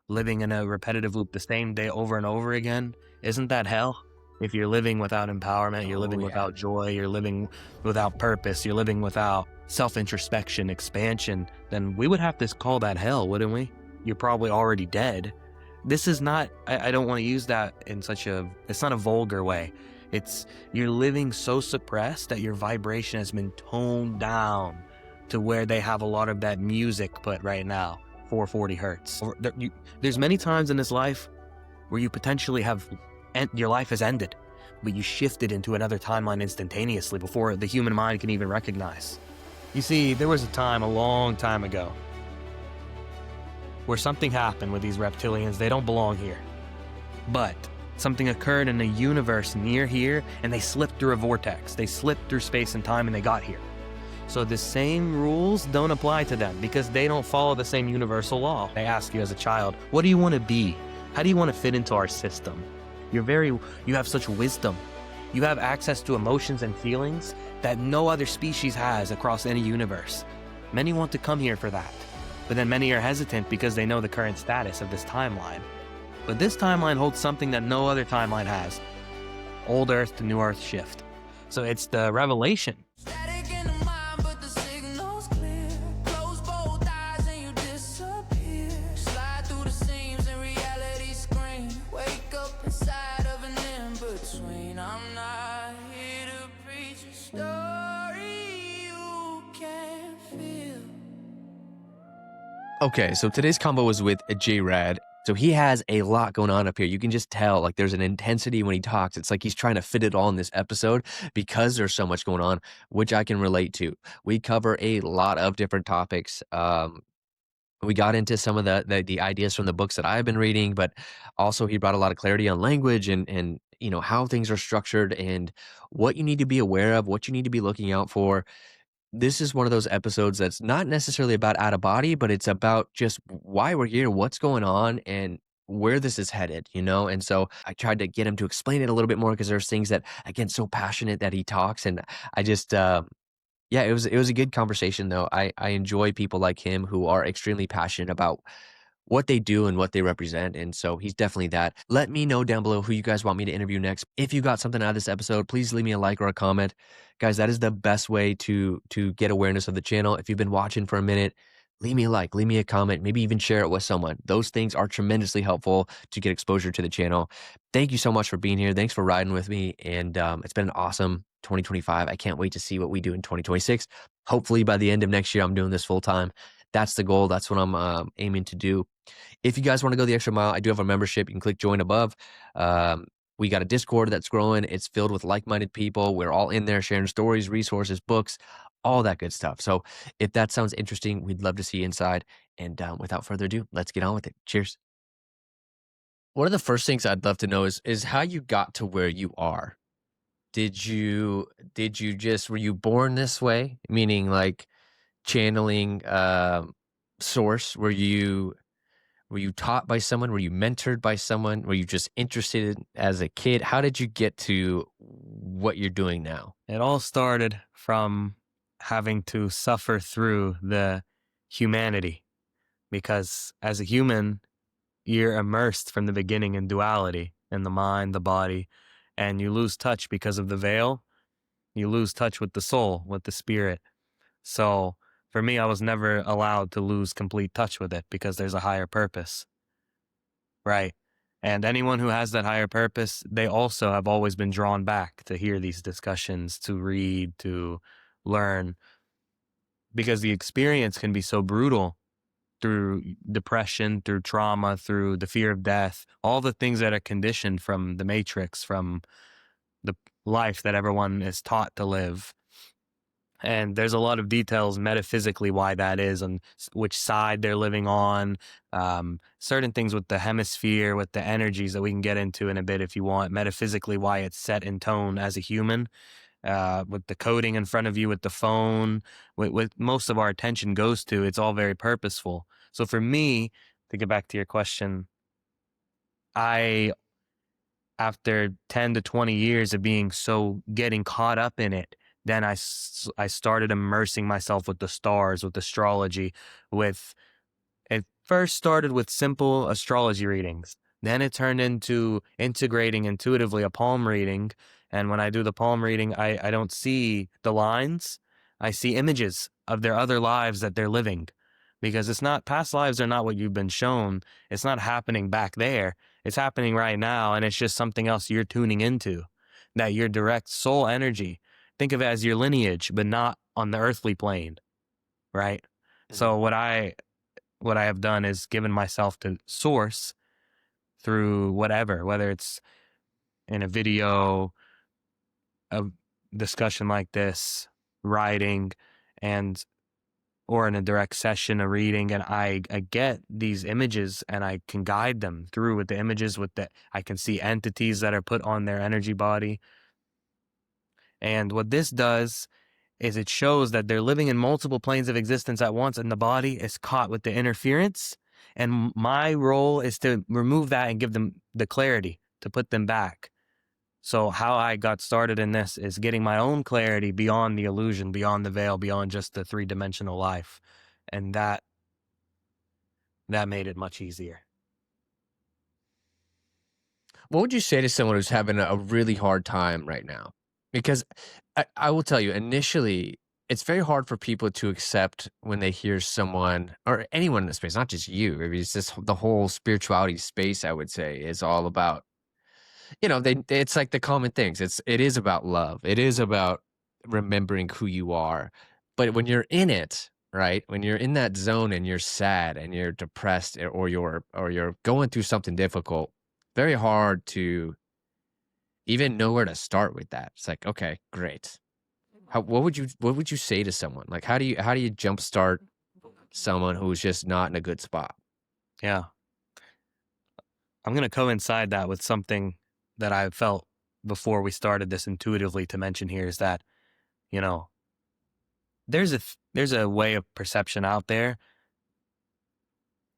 living in a repetitive loop the same day over and over again, isn't that hell? If you're living without empowerment, you're Oh living yeah. without joy, you're living without purpose, you're living without self-introspection, expansion, then we would have to call that hell, wouldn't we? You're probably already dead. This is not, I don't want to use that in it's not a vulgar way. It's, you're living so suppressed that your vibration has been toned down to where they have a lot of that music put right now, 440 hertz. There's many times in this life where you potentially your life has ended, but you shifted into another timeline instantaneously before the human mind can even recognize. You see, there was a time a long time ago where something happened with these reptilians. They don't belong here. But something occurred in a universe near here, and they slipped through a vortex. They slipped through space and time, and they got here. So the same rules don't apply to them because they don't follow the same universal law. They ask you as a child, what do you want to be? How do you want to fit into our system? You have such wisdom. You have access to emotions and feelings that no other species has across any universe. Many want to come here for that, but then many are hesitant because they know the current status of this timeline. But this timeline holds something that no other timeline has. Old Earth to New Earth shift. So it's the revelation. Static in the mind, but the signal's clear. Close both eyes and you disappear. Slide through the seams and reality screen. Wake up inside of an in-between. I'm not here to preach a story you can't feel. Okay, so today's combo was with J Raad. So he has a lot going on up here. You can just tell, like, there's an intensity when he talks. It's like he's trying to fit it all in this episode because there's so much going on, which I can relate to. We cover a lot of different topics. We got into some of the ideas from the books that I've been reading, but also he brought a lot of clarity on language and you know how things are structured and what you need to be aware of, what you need to be looking out for. This is one of those episodes that's not necessarily about out of body, but it's about just why we're here, what's going on, and where this is headed, you know? And so I tried to get him to explain it a little bit more because there's things that, again, so passionate that he talks. And I just, yeah, it was a good conversation though. I enjoy people like him who are extremely passionate about what they do and what they represent. And so he's definitely that. Let me know down below who you guys want me to interview next. If you got something out of this episode, please leave me a like or a comment. Guys, that is the best way to get awareness of the channel. If you've been watching for a minute, leave me a like, leave me a comment, maybe even share it with someone. Those things are tremendously helpful to get exposure to the channel. Thank you so much for being here. Thanks for riding with me. And it's been an awesome 2025. I can't wait to see what we do in 2026. Hopefully by the end of next year, I'm doing this full time. That's the goal. That's what I'm aiming to do. If you guys want to go the extra mile, I do have a membership. You can click join above. We got a Discord that's growing. It's filled with like-minded people. We're all in there sharing stories, resources, books, all that good stuff. So if that sounds interesting, we'd love to see you inside. And without further ado, let's get on with it. Cheers. One of the first things I'd love to know is how you got to where you are. Were you born this way? Meaning like channeling source? Were you taught by someone? Were you mentored by someone? Were you just interested as a kid? How did you get to what you're doing now? It all started from having to suffer through the humanity, because as a human, you're immersed from the beginning in duality, in the mind, the body, and you lose touch because of the veil. You lose touch with the soul, with the spirit. So for me, I was never allowed to lose complete touch with it because there's a higher purpose. Right. And anyone who has that higher purpose, they also have always been drawn back to hear these discussions, to read, to learn, because the experience can be so brutal through depression, through trauma, through the fear of death, all the things that are conditioned from the matrix, from the life that everyone is taught to live. And there's a lot of details metaphysically why that is and which side they're living on. Certain things with the hemisphere, with the energies that we can get into in a bit if you want. Metaphysically, why it's set in tone as a human. With the coding in front of you, with the phone, with most of our attention goes to, it's all very purposeful. So for me, to get back to your question, after 10 to 20 years of getting caught up in it, then I started immersing myself with the stars, with astrology, with it first started with simple astrology readings. Then it turned into integrating intuitively a palm reading. And when I do the palm reading, I don't see the lines. I see images of their other lives that they're living. Because it's not, past lives are not what you've been shown. It's not happening back there. It's happening right now. And it's just something else you're tuning into. That your direct soul energy. Think of it as your lineage, but not on the earthly plane. Right? So what I have done is given myself to source through whatever, whether it's in a video, a discussion like this, writing, and or in a direct session, a reading, and I get these images and I can guide them through with the images I can see entities that are put on their energy body. And what this does is it shows that they're living in multiple planes of existence at once, and the body is caught with the interference. And my role is to remove that and give them the clarity to put them back. So how I got started in this is getting my own clarity beyond the illusion, beyond the veil, beyond just the three-dimensional life. And that made it much easier. What would you say to someone who's having a really hard time right now? Because I will tell you, initially, it's very hard for people to accept when they hear someone or anyone in the space, not just you. I mean, it's just the whole spirituality space, I would say, is all about, it's like the common things. It is about love. It is about remembering who you are. But when you're in it, right? When you're in that zone and you're sad and you're depressed or you're going through something difficult, very hard to even know where to start with that. It's like, okay, great. What would you say to someone? Like, how do you jumpstart someone who's just not in a good spot? Yeah. I'm going to coincide that with something that I felt before we started this intuitively to mention here is that, there's a way of perception out there,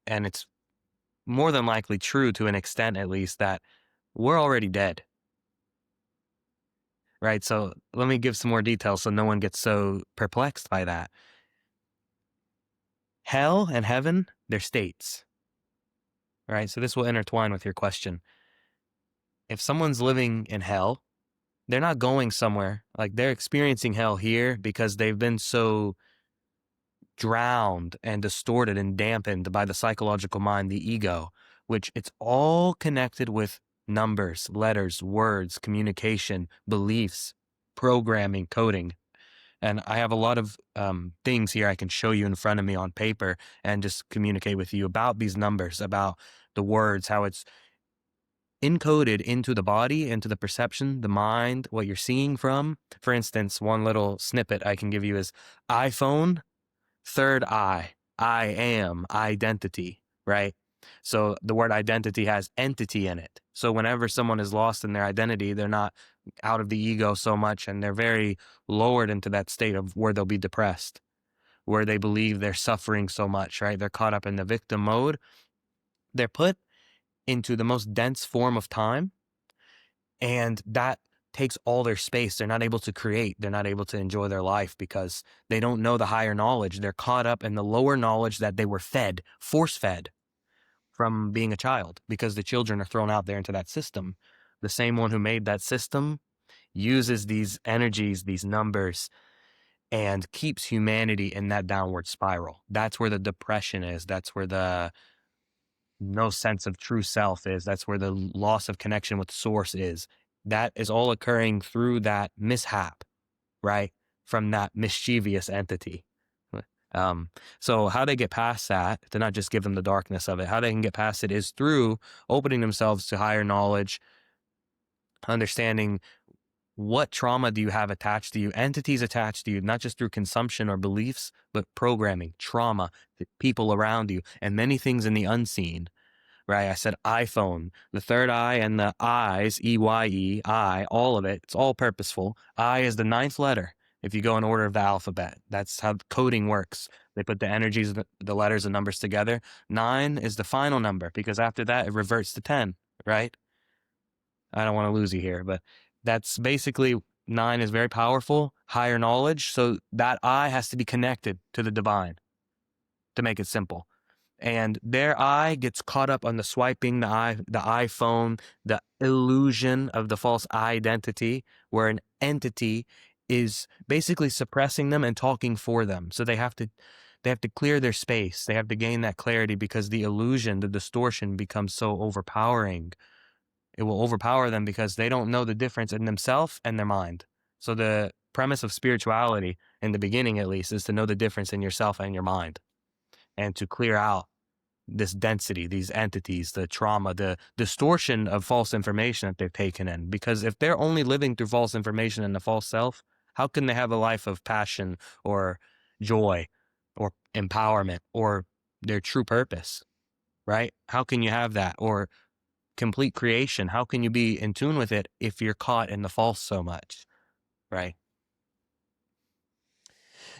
and it's more than likely true to an extent, at least, that we're already dead. Right? So let me give some more details so no one gets so perplexed by that. Hell and heaven, they're states. Right? So this will intertwine with your question. If someone's living in hell, they're not going somewhere. Like, they're experiencing hell here because they've been so drowned and distorted and dampened by the psychological mind, the ego, which it's all connected with numbers, letters, words, communication, beliefs, programming, coding. And I have a lot of things here I can show you in front of me on paper and just communicate with you about these numbers, about the words, how it's encoded into the body, into the perception, the mind, what you're seeing from. For instance, one little snippet I can give you is iPhone, third I am, identity, right? So the word identity has entity in it. So whenever someone is lost in their identity, they're not out of the ego so much, and they're very lowered into that state of where they'll be depressed, where they believe they're suffering so much, right? They're caught up in the victim mode. They're put into the most dense form of time, and that takes all their space. They're not able to create. They're not able to enjoy their life because they don't know the higher knowledge. They're caught up in the lower knowledge that they were fed, force-fed from being a child, because the children are thrown out there into that system. The same one who made that system uses these energies, these numbers, and keeps humanity in that downward spiral. That's where the depression is. That's where the no sense of true self is. That's where the loss of connection with source is. That is all occurring through that mishap, right? From that mischievous entity. So how they get past that, to not just give them the darkness of it, how they can get past it is through opening themselves to higher knowledge, understanding what trauma do you have attached to you, entities attached to you, not just through consumption or beliefs, but programming, trauma, the people around you, and many things in the unseen. Right? I said iPhone, the third eye and the eyes, EYE, I, all of it. It's all purposeful. I is the ninth letter. If you go in order of the alphabet, that's how coding works. They put the energies, the letters and numbers together. 9 is the final number because after that, it reverts to 10, right? I don't want to lose you here, but that's basically 9 is very powerful, higher knowledge. So that I has to be connected to the divine to make it simple. and their eye gets caught up on the swiping, the iPhone, the illusion of the false identity, where an entity is basically suppressing them and talking for them. So they have to clear their space. They have to gain that clarity because the illusion, the distortion becomes so overpowering. It will overpower them because they don't know the difference in themselves and their mind. So the premise of spirituality, in the beginning at least, is to know the difference in yourself and your mind, and to clear out this density, these entities, the trauma, the distortion of false information that they've taken in. Because if they're only living through false information and the false self, how can they have a life of passion or joy or empowerment or their true purpose, right? How can you have that? Or complete creation? How can you be in tune with it if you're caught in the false so much, right?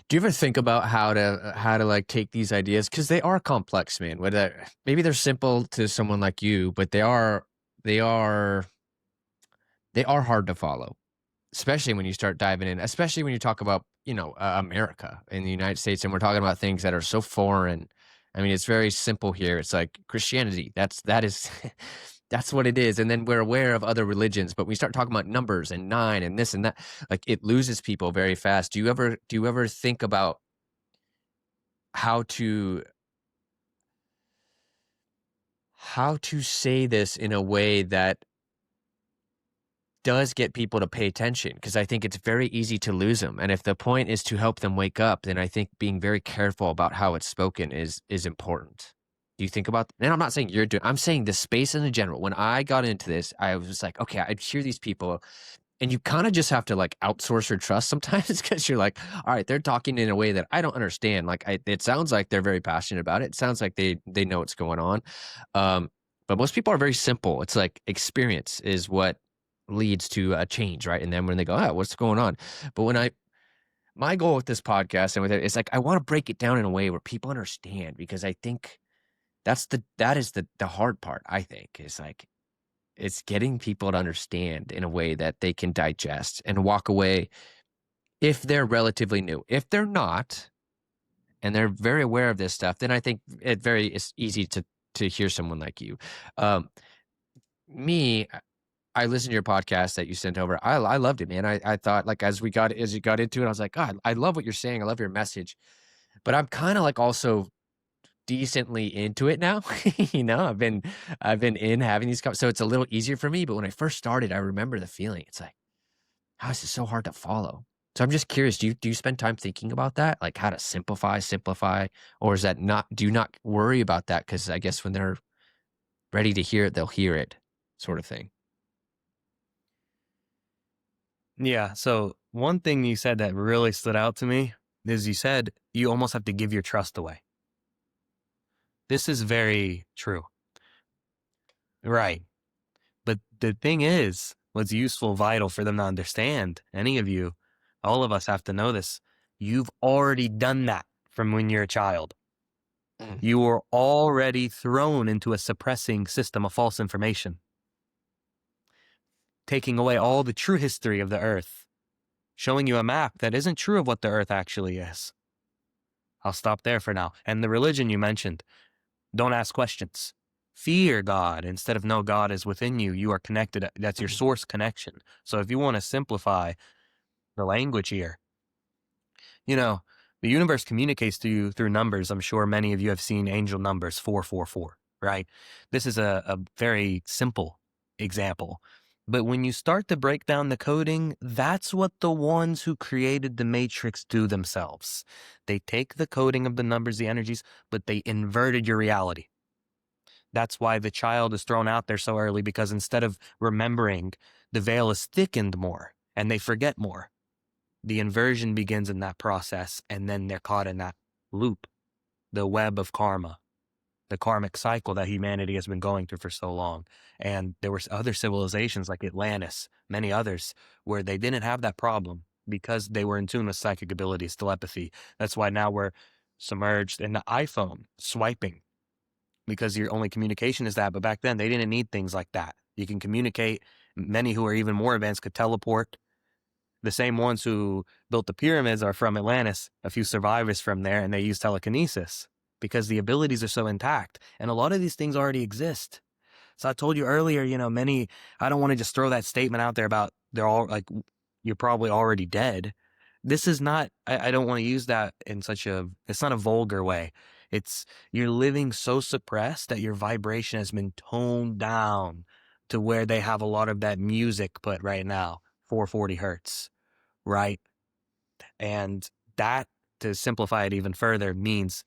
Do you ever think about how to like take these ideas, because they are complex, man? Whether maybe they're simple to someone like you, but they are hard to follow, especially when you start diving in, especially when you talk about, America in the United States, and we're talking about things that are so foreign. I mean, it's very simple here. It's like Christianity. That is that's what it is. And then we're aware of other religions, but we start talking about numbers and nine and this and that, like it loses people very fast. Do you ever think about how to say this in a way that does get people to pay attention? Because I think it's very easy to lose them. And if the point is to help them wake up, then I think being very careful about how it's spoken is important. Do you think about, and I'm not saying you're doing, I'm saying the space in general. When I got into this, I was like, okay, I'd hear these people, and you kind of just have to like outsource your trust sometimes, because you're like, all right, they're talking in a way that I don't understand. Like it sounds like they're very passionate about it. It sounds like they know what's going on. But most people are very simple. It's like experience is what leads to a change, right? And then when they go, what's going on? But my goal with this podcast and with it is like, I want to break it down in a way where people understand, because I think that is the hard part. I think is like, it's getting people to understand in a way that they can digest and walk away if they're relatively new. If they're not, and they're very aware of this stuff, then I think it's easy to hear someone like you. Me, I listened to your podcast that you sent over. I loved it, man. I thought, like, as you got into it, I was like, God, I love what you're saying. I love your message. But I'm kind of like also decently into it now. I've been in having these so it's a little easier for me. But when I first started, I remember the feeling. It's like, how is this so hard to follow? So I'm just curious, do you spend time thinking about that? Like how to simplify, or is that not, do you not worry about that? Because I guess when they're ready to hear it, they'll hear it, sort of thing. Yeah. So one thing you said that really stood out to me is you said you almost have to give your trust away. This is very true. Right. But the thing is, what's useful, vital for them to understand, any of you, all of us have to know this. You've already done that from when you're a child. You were already thrown into a suppressing system of false information, taking away all the true history of the earth, showing you a map that isn't true of what the earth actually is. I'll stop there for now. And the religion you mentioned, don't ask questions. Fear God instead of know God is within you. You are connected. That's your source connection. So if you want to simplify the language here, the universe communicates to you through numbers. I'm sure many of you have seen angel numbers 444, right? This is a very simple example. But when you start to break down the coding, that's what the ones who created the matrix do themselves. They take the coding of the numbers, the energies, but they inverted your reality. That's why the child is thrown out there so early, because instead of remembering, the veil is thickened more and they forget more. The inversion begins in that process, and then they're caught in that loop, the web of karma, the karmic cycle that humanity has been going through for so long. And there were other civilizations like Atlantis, many others, where they didn't have that problem because they were in tune with psychic abilities, telepathy. That's why now we're submerged in the iPhone, swiping, because your only communication is that. But back then, they didn't need things like that. You can communicate. Many who are even more advanced could teleport. The same ones who built the pyramids are from Atlantis, a few survivors from there, and they use telekinesis. because the abilities are so intact. And a lot of these things already exist. So I told you earlier, I don't want to just throw that statement out there about they're all like, you're probably already dead. This is not, I don't want to use that in it's not a vulgar way. It's, you're living so suppressed that your vibration has been toned down to where they have a lot of that music put right now, 440 hertz, right? And that, to simplify it even further, means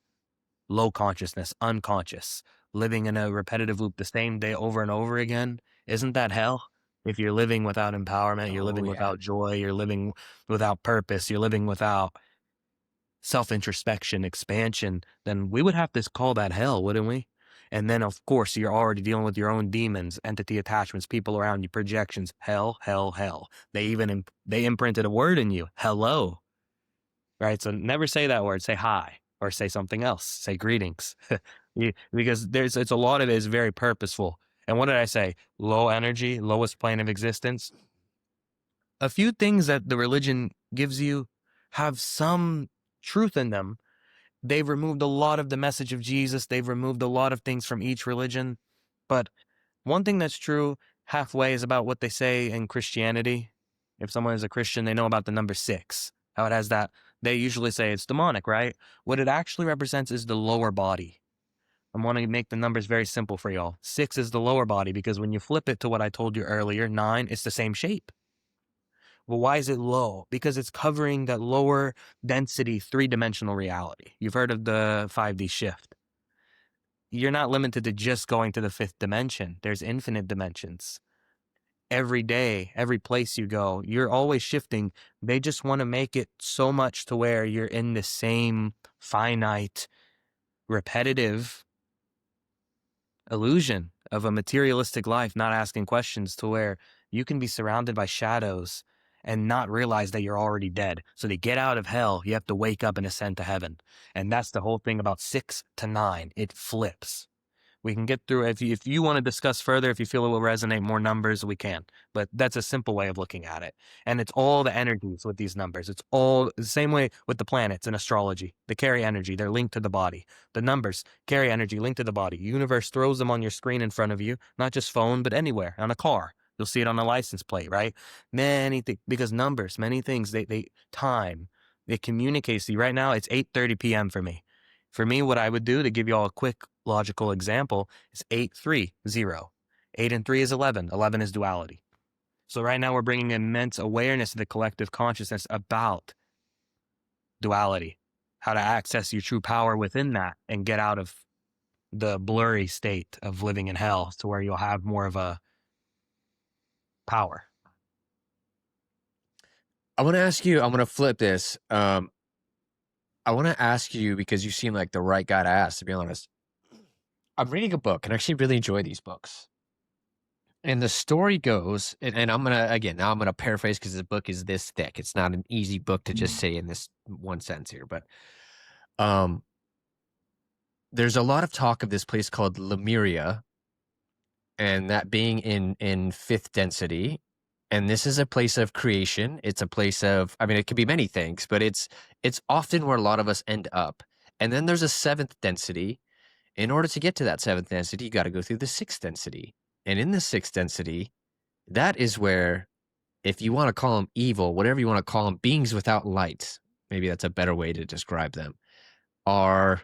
low consciousness, unconscious, living in a repetitive loop the same day over and over again. Isn't that hell? If you're living without empowerment, you're Oh, living yeah. without joy, you're living without purpose, you're living without self-introspection, expansion, then we would have to call that hell, wouldn't we? And then, of course, you're already dealing with your own demons, entity attachments, people around you, projections. Hell, hell, hell. They even they imprinted a word in you, hello. Right? So never say that word. Say hi, or say something else. Say greetings. Because it's a lot of it is very purposeful. And what did I say? Low energy, lowest plane of existence. A few things that the religion gives you have some truth in them. They've removed a lot of the message of Jesus. They've removed a lot of things from each religion. But one thing that's true halfway is about what they say in Christianity. If someone is a Christian, they know about the number 6, how it has that. They usually say it's demonic, right? What it actually represents is the lower body. I want to make the numbers very simple for y'all. 6 is the lower body because when you flip it to what I told you earlier, 9, it's the same shape. Well, why is it low? Because it's covering that lower density 3-dimensional reality. You've heard of the 5D shift. You're not limited to just going to the 5th dimension. There's infinite dimensions. Every day, every place you go, you're always shifting. They just want to make it so much to where you're in the same finite, repetitive illusion of a materialistic life, not asking questions, to where you can be surrounded by shadows and not realize that you're already dead. So to get out of hell, you have to wake up and ascend to heaven. And that's the whole thing about 6 to 9. It flips. We can get through it. If you want to discuss further, if you feel it will resonate more numbers, we can. But that's a simple way of looking at it. And it's all the energies with these numbers. It's all the same way with the planets in astrology. They carry energy. They're linked to the body. The numbers carry energy linked to the body. Universe throws them on your screen in front of you, not just phone, but anywhere, on a car. You'll see it on a license plate, right? Many things, because numbers, many things, they time, it communicates to you. Right now, it's 8:30 p.m. for me. For me, what I would do, to give you all a quick logical example, is 8-3-0. 8 and 3 is 11. 11 is duality. So right now we're bringing immense awareness to the collective consciousness about duality, how to access your true power within that and get out of the blurry state of living in hell to where you'll have more of a power. I want to ask you, I'm going to flip this. I want to ask you, because you seem like the right guy to ask, to be honest. I'm reading a book, and I actually really enjoy these books. And the story goes, and I'm going to, again, now I'm going to paraphrase because the book is this thick. It's not an easy book to just say in this one sentence here, but there's a lot of talk of this place called Lemuria, and that being in 5th density. And this is a place of creation. It's a place of, I mean, it could be many things, but it's often where a lot of us end up. And then there's a 7th density. In order to get to that 7th density, you got to go through the 6th density. And in the 6th density, that is where, if you want to call them evil, whatever you want to call them, beings without light, maybe that's a better way to describe them, are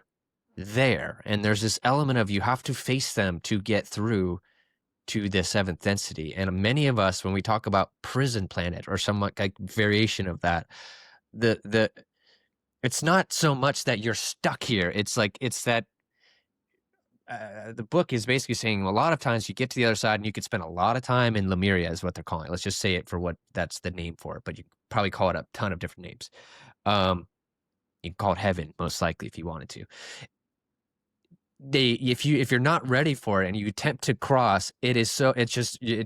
there. And there's this element of you have to face them to get through to the 7th density. And many of us, when we talk about prison planet or some like variation of that, the it's not so much that you're stuck here. It's like, it's that the book is basically saying a lot of times you get to the other side and you could spend a lot of time in Lemuria, is what they're calling it. Let's just say it for what that's the name for it, but you probably call it a ton of different names. You can call it heaven, most likely, if you wanted to. If you're not ready for it and you attempt to cross, it's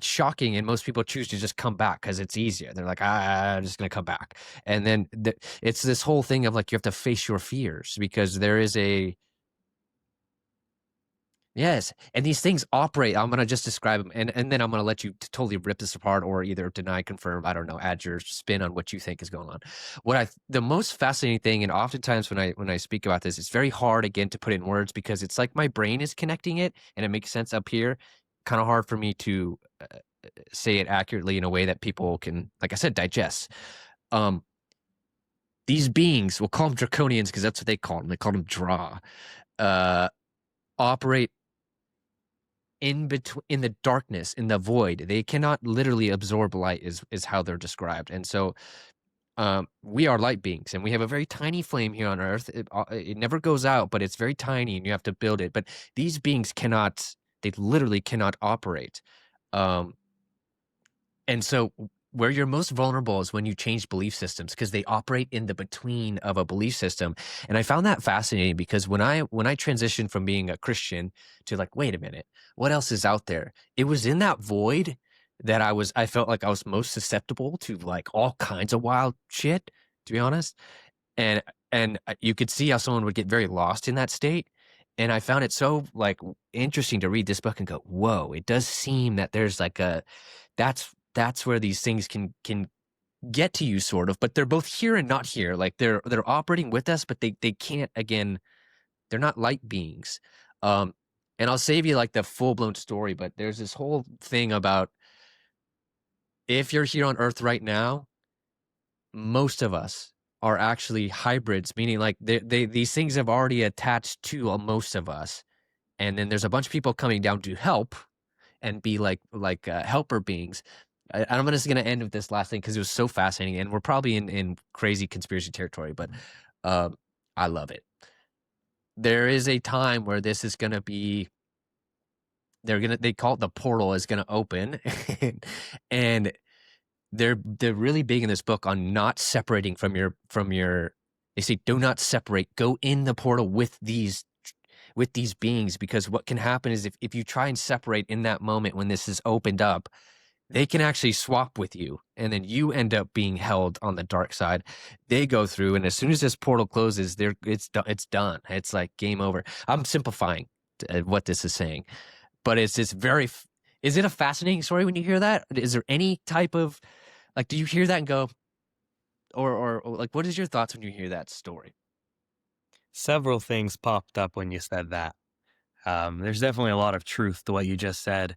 shocking, and most people choose to just come back because it's easier. They're like, I'm just gonna come back. And then it's this whole thing of like, you have to face your fears, because there is Yes, and these things operate. I'm gonna just describe them, and then I'm gonna let you totally rip this apart, or either deny, confirm. I don't know. Add your spin on what you think is going on. The most fascinating thing, and oftentimes when I speak about this, it's very hard again to put it in words because it's like my brain is connecting it, and it makes sense up here. Kind of hard for me to say it accurately in a way that people can, like I said, digest. Um, these beings, we'll call them draconians because that's what they call them. They call them Dra. Uh, operate in the darkness, in the void. They cannot literally absorb light is how they're described. And so we are light beings, and we have a very tiny flame here on earth. It never goes out, but it's very tiny and you have to build it. But these beings cannot, they literally cannot operate. um and so where you're most vulnerable is when you change belief systems, because they operate in the between of a belief system. And I found that fascinating because when I transitioned from being a Christian to like, wait a minute, what else is out there? It was in that void that I felt like I was most susceptible to like all kinds of wild shit, to be honest. And you could see how someone would get very lost in that state. And I found it so like interesting to read this book and go, whoa, it does seem that there's like a that's where these things can get to you sort of, but they're both here and not here. Like they're operating with us, but they can't, again, they're not light beings. Um and I'll save you like the full-blown story, but there's this whole thing about if you're here on Earth right now, most of us are actually hybrids, meaning like these things have already attached to most of us. And then there's a bunch of people coming down to help and be like helper beings. I'm just going to end with this last thing because it was so fascinating, and we're probably in crazy conspiracy territory, but I love it. There is a time where this is going to be, they call it the portal is going to open, and they're really big in this book on not separating from your. They say do not separate. Go in the portal with these beings, because what can happen is if you try and separate in that moment when this is opened up, they can actually swap with you, and then you end up being held on the dark side. They go through, and as soon as this portal closes, it's done. It's like game over. I'm simplifying what this is saying, but it's this very. Is it a fascinating story when you hear that? Is there any type of like? Do you hear that and go, or like, what is your thoughts when you hear that story? Several things popped up when you said that. There's definitely a lot of truth to what you just said.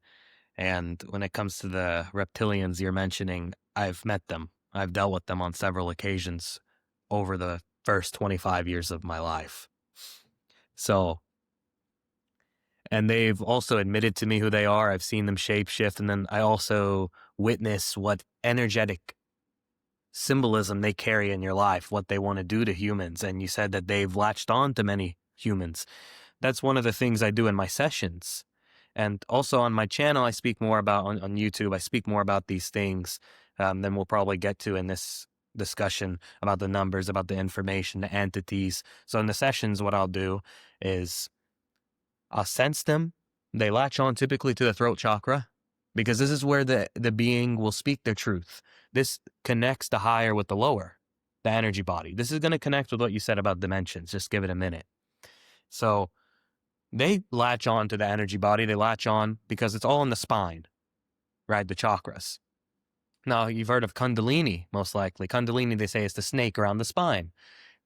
And when it comes to the reptilians you're mentioning, I've met them. I've dealt with them on several occasions over the first 25 years of my life. So, and they've also admitted to me who they are. I've seen them shapeshift. And then I also witness what energetic symbolism they carry in your life, what they want to do to humans. And you said that they've latched on to many humans. That's one of the things I do in my sessions. And also on my channel, I speak more about, on YouTube, I speak more about these things than we'll probably get to in this discussion about the numbers, about the information, the entities. So in the sessions, what I'll do is I'll sense them. They latch on typically to the throat chakra, because this is where the being will speak their truth. This connects the higher with the lower, the energy body. This is going to connect with what you said about dimensions. Just give it a minute. So they latch on to the energy body. They latch on because it's all in the spine, right? The chakras. Now, you've heard of Kundalini, most likely. Kundalini, they say, is the snake around the spine.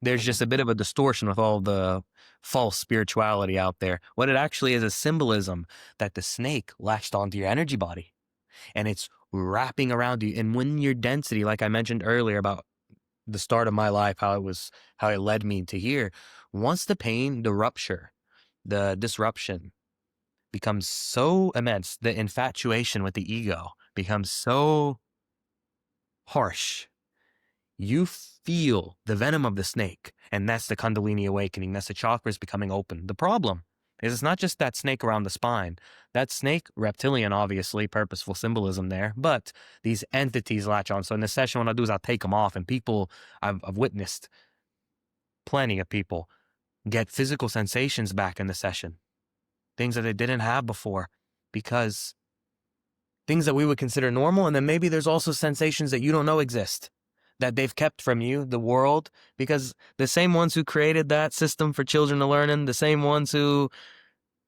There's just a bit of a distortion with all the false spirituality out there. What it actually is symbolism that the snake latched onto your energy body, and it's wrapping around you. And when your density, like I mentioned earlier about the start of my life, how it led me to here, once the pain, the rupture, the disruption becomes so immense, the infatuation with the ego becomes so harsh, you feel the venom of the snake. And that's the Kundalini awakening. That's the chakras becoming open. The problem is it's not just that snake around the spine. That snake, reptilian, obviously, purposeful symbolism there, but these entities latch on. So in this session, what I'll do is I'll take them off, and people, I've witnessed plenty of people get physical sensations back in the session, things that they didn't have before, because things that we would consider normal. And then maybe there's also sensations that you don't know exist, that they've kept from you, the world, because the same ones who created that system for children to learn in, the same ones who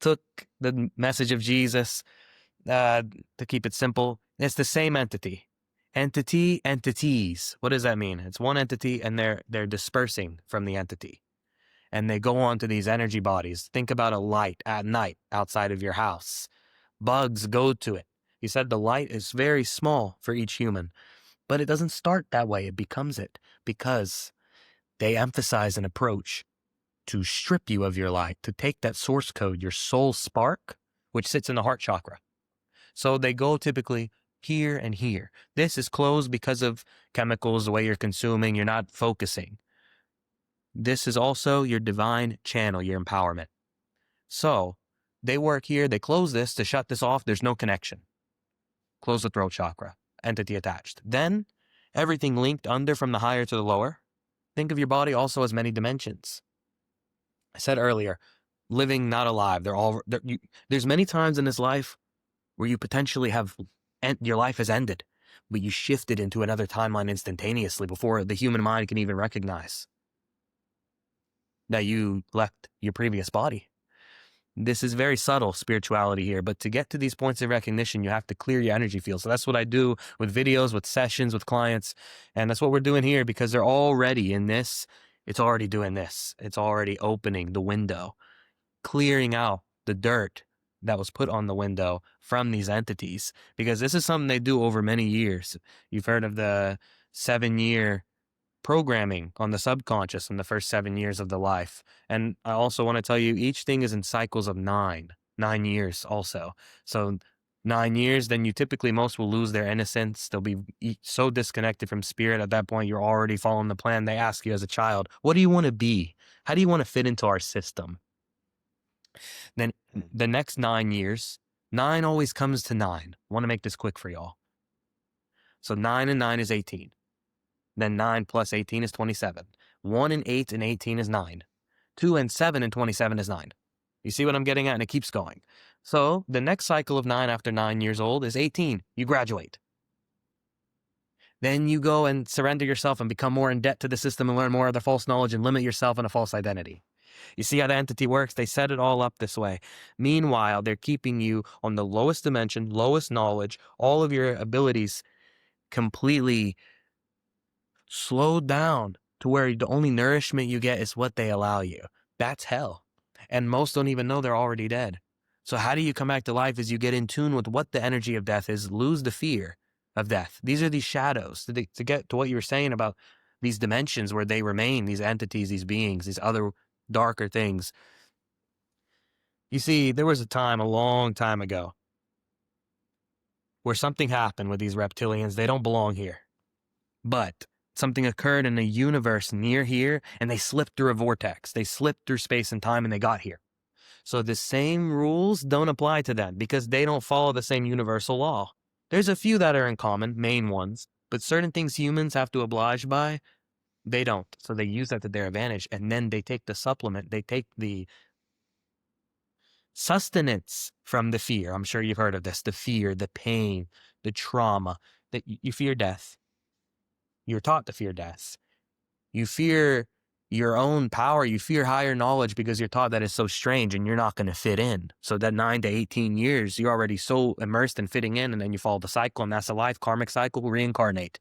took the message of Jesus, to keep it simple, it's the same entity. Entity, entities. What does that mean? It's one entity and they're dispersing from the entity. And they go on to these energy bodies. Think about a light at night outside of your house. Bugs go to it. He said the light is very small for each human, but it doesn't start that way. It becomes it because they emphasize an approach to strip you of your light, to take that source code, your soul spark, which sits in the heart chakra. So they go typically here and here. This is closed because of chemicals, the way you're consuming, you're not focusing. This is also your divine channel, your empowerment. So they work here, they close this to shut this off. There's no connection. Close the throat chakra, entity attached. Then everything linked under from the higher to the lower. Think of your body also as many dimensions. I said earlier, living, not alive. There's many times in this life where you potentially have, your life has ended, but you shifted into another timeline instantaneously before the human mind can even recognize that you left your previous body. This is very subtle spirituality here, but to get to these points of recognition, you have to clear your energy field. So that's what I do with videos, with sessions, with clients. And that's what we're doing here because they're already in this. It's already doing this. It's already opening the window, clearing out the dirt that was put on the window from these entities, because this is something they do over many years. You've heard of the 7-year programming on the subconscious in the first 7 years of the life. And I also want to tell you, each thing is in cycles of 9 years also. So 9 years, then you typically, most will lose their innocence. They'll be so disconnected from spirit. At that point, you're already following the plan. They ask you as a child, what do you want to be? How do you want to fit into our system? Then the next 9 years, 9 always comes to 9. I want to make this quick for y'all. So 9 and 9 is 18. Then 9 plus 18 is 27. 1 and 8 and 18 is 9. 2 and 7 and 27 is 9. You see what I'm getting at? And it keeps going. So the next cycle of 9 after 9 years old is 18. You graduate. Then you go and surrender yourself and become more in debt to the system and learn more of the false knowledge and limit yourself in a false identity. You see how the entity works? They set it all up this way. Meanwhile, they're keeping you on the lowest dimension, lowest knowledge, all of your abilities completely slowed down to where the only nourishment you get is what they allow you. That's hell. And most don't even know they're already dead. So how do you come back to life? Is you get in tune with what the energy of death is, lose the fear of death. These are these shadows. To get to what you were saying about these dimensions where they remain, these entities, these beings, these other darker things. You see, there was a time, a long time ago, where something happened with these reptilians. They don't belong here. But something occurred in a universe near here, and they slipped through a vortex. They slipped through space and time, and they got here. So the same rules don't apply to them because they don't follow the same universal law. There's a few that are in common, main ones, but certain things humans have to oblige by, they don't. So they use that to their advantage, and then they take the supplement, they take the sustenance from the fear. I'm sure you've heard of this, the fear, the pain, the trauma, that you fear death. You're taught to fear death. You fear your own power. You fear higher knowledge because you're taught that it's so strange and you're not going to fit in. So that 9 to 18 years, you're already so immersed in fitting in, and then you follow the cycle, and that's a life, karmic cycle, reincarnate.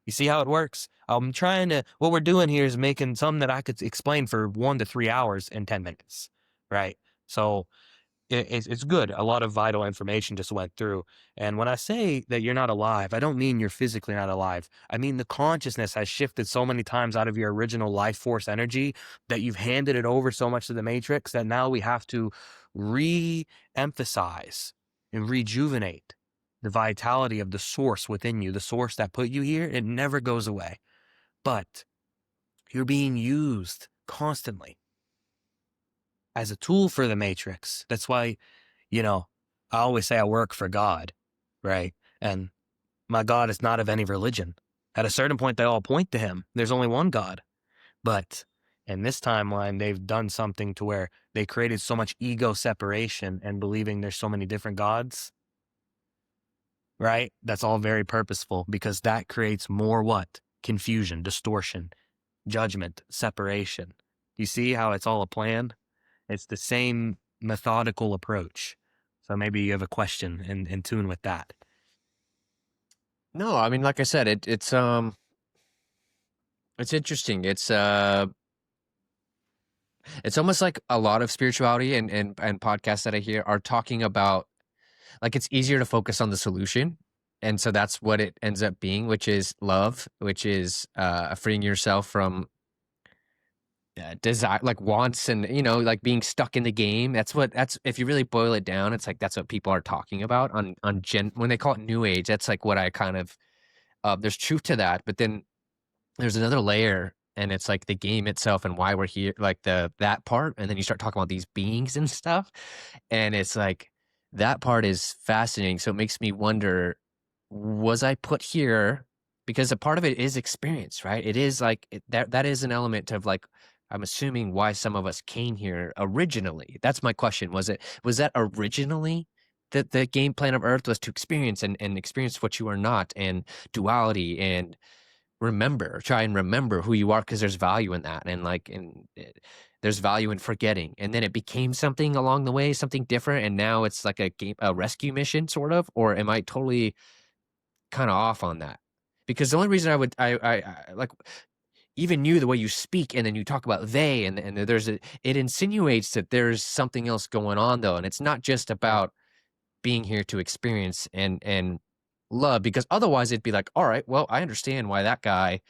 You see how it works? What we're doing here is making something that I could explain for 1 to 3 hours in 10 minutes, right? So it's good. A lot of vital information just went through. And when I say that you're not alive, I don't mean you're physically not alive. I mean the consciousness has shifted so many times out of your original life force energy that you've handed it over so much to the matrix that now we have to re-emphasize and rejuvenate the vitality of the source within you, the source that put you here. It never goes away. But you're being used constantly as a tool for the matrix. That's why, I always say I work for God, right? And my God is not of any religion. At a certain point, they all point to him. There's only one God. But in this timeline, they've done something to where they created so much ego separation and believing there's so many different gods, right? That's all very purposeful because that creates more what? Confusion, distortion, judgment, separation. You see how it's all a plan? It's the same methodical approach. So maybe you have a question in tune with that. No, I mean, like I said, it's interesting. It's almost like a lot of spirituality and podcasts that I hear are talking about, like, it's easier to focus on the solution. And so that's what it ends up being, which is love, which is freeing yourself from desire, like wants, and like being stuck in the game. That's if you really boil it down, it's like that's what people are talking about on when they call it new age. That's like what I kind of there's truth to that, but then there's another layer, and it's like the game itself and why we're here, like that part, and then you start talking about these beings and stuff, and it's like that part is fascinating. So it makes me wonder, was I put here because a part of it is experience, right? It is like that is an element of, like, I'm assuming, why some of us came here originally. That's my question. Was that originally that the game plan of Earth was to experience and experience what you are not, and duality, and try and remember who you are, because there's value in that, and there's value in forgetting, and then it became something along the way, something different, and now it's like a rescue mission, sort of? Or am I totally kind of off on that? Because the only reason I like, even you, the way you speak, and then you talk about they, and it insinuates that there's something else going on, though, and it's not just about being here to experience and love, because otherwise it'd be like, all right, well, I understand why that guy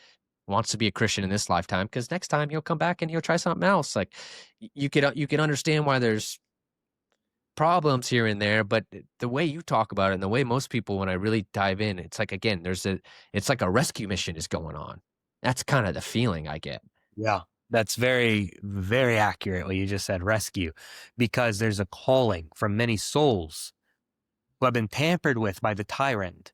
wants to be a Christian in this lifetime, because next time he'll come back and he'll try something else. Like, you could understand why there's problems here and there, but the way you talk about it, and the way most people, when I really dive in, it's like, again, it's like a rescue mission is going on. That's kind of the feeling I get. Yeah, that's very, very accurate what you just said, rescue, because there's a calling from many souls who have been tampered with by the tyrant,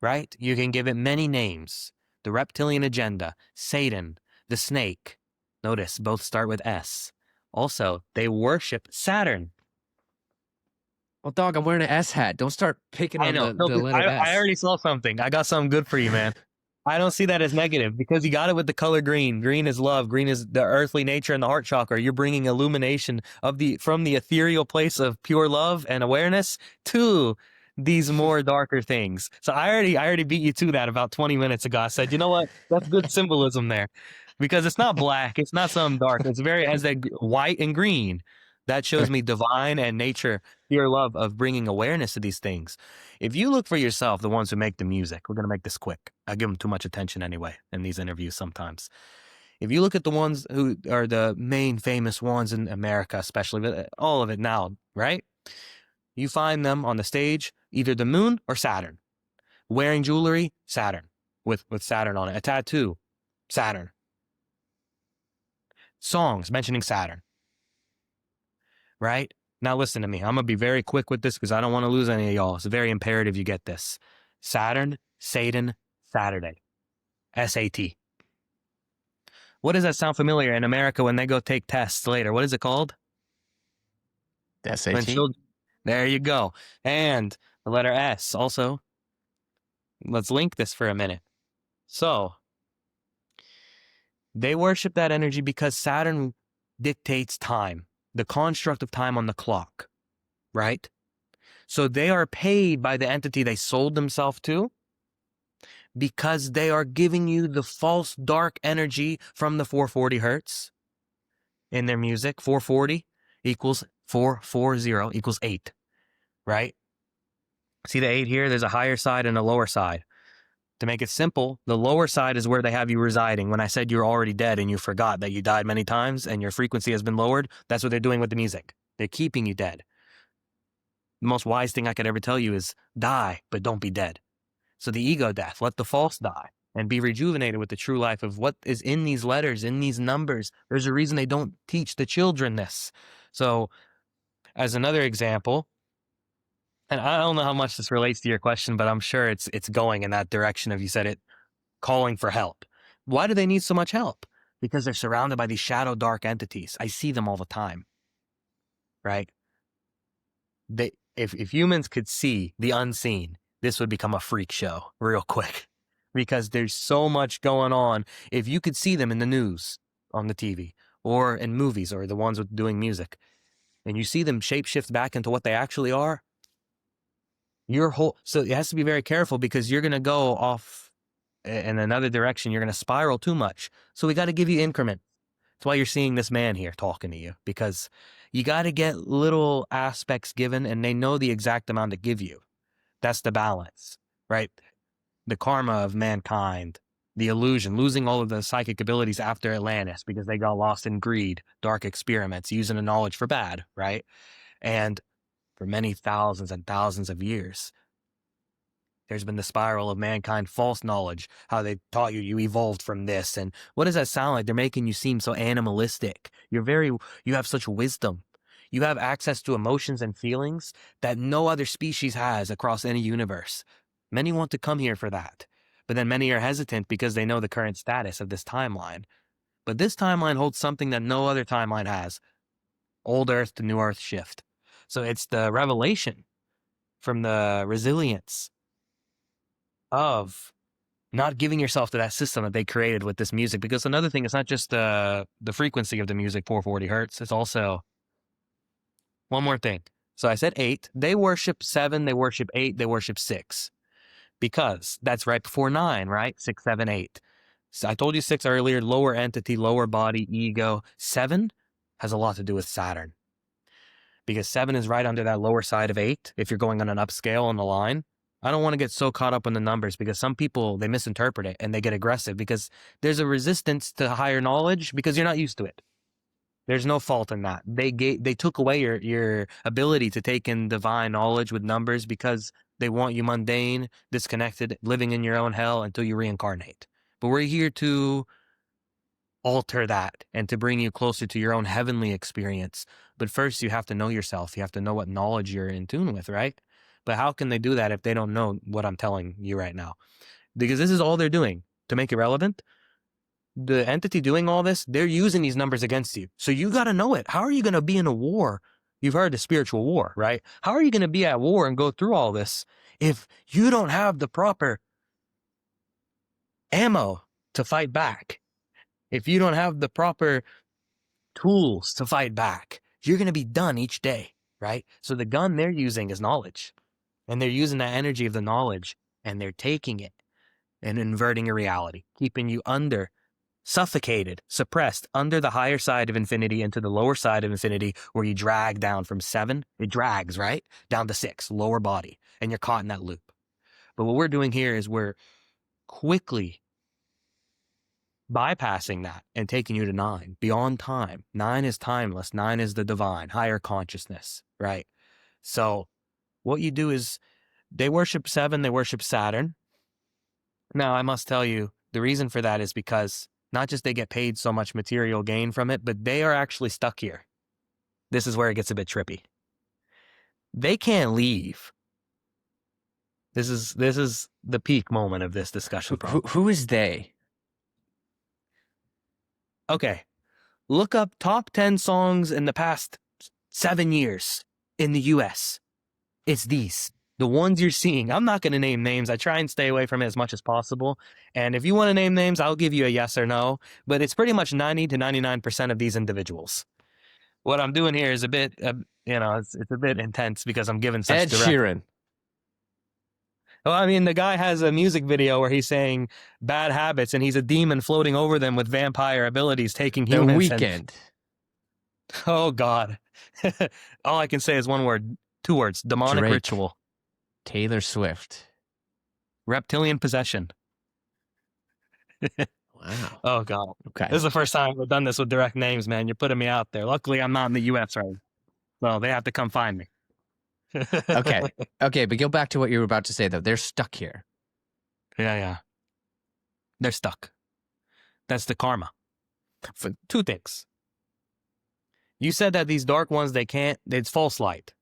right? You can give it many names: the reptilian agenda, Satan, the snake. Notice both start with S. Also, they worship Saturn. Well, dog, I'm wearing an S hat. Don't start picking I on know. the letter S. I already saw something. I got something good for you, man. I don't see that as negative, because you got it with the color green. Green is love. Green is the earthly nature and the heart chakra. You're bringing illumination from the ethereal place of pure love and awareness to these more darker things. So I already beat you to that about 20 minutes ago. I said, you know what? That's good symbolism there, because it's not black. It's not something dark. It's has that white and green. That shows me divine and nature, pure love of bringing awareness to these things. If you look for yourself, the ones who make the music, we're going to make this quick. I give them too much attention anyway in these interviews sometimes. If you look at the ones who are the main famous ones in America, especially, but all of it now, right? You find them on the stage, either the moon or Saturn. Wearing jewelry, Saturn, with Saturn on it. A tattoo, Saturn. Songs mentioning Saturn. Right? Now listen to me. I'm going to be very quick with this, because I don't want to lose any of y'all. It's very imperative you get this. Saturn, Satan, Saturday. SAT. What does that sound familiar in America when they go take tests later? What is it called? SAT? There you go. And the letter S also. Let's link this for a minute. So, they worship that energy because Saturn dictates time, the construct of time on the clock, right? So they are paid by the entity they sold themselves to, because they are giving you the false dark energy from the 440 hertz in their music. 440 equals 440 equals 8, right? See the 8 here? There's a higher side and a lower side. To make it simple, the lower side is where they have you residing. When I said you're already dead and you forgot that you died many times and your frequency has been lowered, that's what they're doing with the music. They're keeping you dead. The most wise thing I could ever tell you is die, but don't be dead. So the ego death, let the false die and be rejuvenated with the true life of what is in these letters, in these numbers. There's a reason they don't teach the children this. So as another example, and I don't know how much this relates to your question, but I'm sure it's going in that direction of, you said it, calling for help. Why do they need so much help? Because they're surrounded by these shadow dark entities. I see them all the time, right? If humans could see the unseen, this would become a freak show real quick, because there's so much going on. If you could see them in the news, on the TV, or in movies, or the ones with doing music, and you see them shapeshift back into what they actually are, so it has to be very careful, because you're going to go off in another direction. You're going to spiral too much. So we got to give you increment. That's why you're seeing this man here talking to you, because you got to get little aspects given, and they know the exact amount to give you. That's the balance, right? The karma of mankind, the illusion, losing all of the psychic abilities after Atlantis because they got lost in greed, dark experiments, using the knowledge for bad, right? And for many thousands and thousands of years, there's been the spiral of mankind, false knowledge, how they taught you evolved from this. And what does that sound like? They're making you seem so animalistic. You have such wisdom. You have access to emotions and feelings that no other species has across any universe. Many want to come here for that, but then many are hesitant because they know the current status of this timeline. But this timeline holds something that no other timeline has: old Earth to new Earth shift. So it's the revelation from the resilience of not giving yourself to that system that they created with this music. Because another thing, it's not just the frequency of the music, 440 hertz. It's also one more thing. So I said 8. They worship 7. They worship 8. They worship 6. Because that's right before 9, right? 6, 7, 8. So I told you 6 earlier, lower entity, lower body, ego. 7 has a lot to do with Saturn. Because 7 is right under that lower side of 8 if you're going on an upscale on the line. I don't want to get so caught up in the numbers, because some people, they misinterpret it and they get aggressive because there's a resistance to higher knowledge because you're not used to it. There's no fault in that. They took away your ability to take in divine knowledge with numbers because they want you mundane, disconnected, living in your own hell until you reincarnate. But we're here to alter that and to bring you closer to your own heavenly experience. But first, you have to know yourself. You have to know what knowledge you're in tune with, right? But how can they do that if they don't know what I'm telling you right now? Because this is all they're doing to make it relevant. The entity doing all this, they're using these numbers against you. So you got to know it. How are you going to be in a war? You've heard the spiritual war, right? How are you going to be at war and go through all this if you don't have the proper ammo to fight back? If you don't have the proper tools to fight back, you're going to be done each day, right? So the gun they're using is knowledge, and they're using that energy of the knowledge, and they're taking it and inverting your reality, keeping you suffocated, suppressed under the higher side of infinity into the lower side of infinity, where you drag down from 7, it drags, right? Down to 6, lower body, and you're caught in that loop. But what we're doing here is we're quickly bypassing that and taking you to 9, beyond time. 9 is timeless. 9 is the divine, higher consciousness, right? So what you do is they worship 7, they worship Saturn. Now, I must tell you, the reason for that is because not just they get paid so much material gain from it, but they are actually stuck here. This is where it gets a bit trippy. They can't leave. This is the peak moment of this discussion. Who is they? Okay, look up top 10 songs in the past 7 years in the US. It's these. The ones you're seeing. I'm not going to name names. I try and stay away from it as much as possible. And if you want to name names, I'll give you a yes or no. But it's pretty much 90 to 99% of these individuals. What I'm doing here is a bit, it's a bit intense because I'm giving such Ed Sheeran. Well, I mean, the guy has a music video where he's saying bad habits, and he's a demon floating over them with vampire abilities, taking The humans. Weeknd. Oh, God. All I can say is one word, 2 words, demonic Drake. ritual. Taylor Swift. Reptilian possession. Wow. Oh, God. Okay. This is the first time I've done this with direct names, man. You're putting me out there. Luckily, I'm not in the U.S. right now. So they have to come find me. Okay. Okay, but go back to what you were about to say, though. They're stuck here. Yeah. They're stuck. That's the karma. For 2 things. You said that these dark ones, it's false light.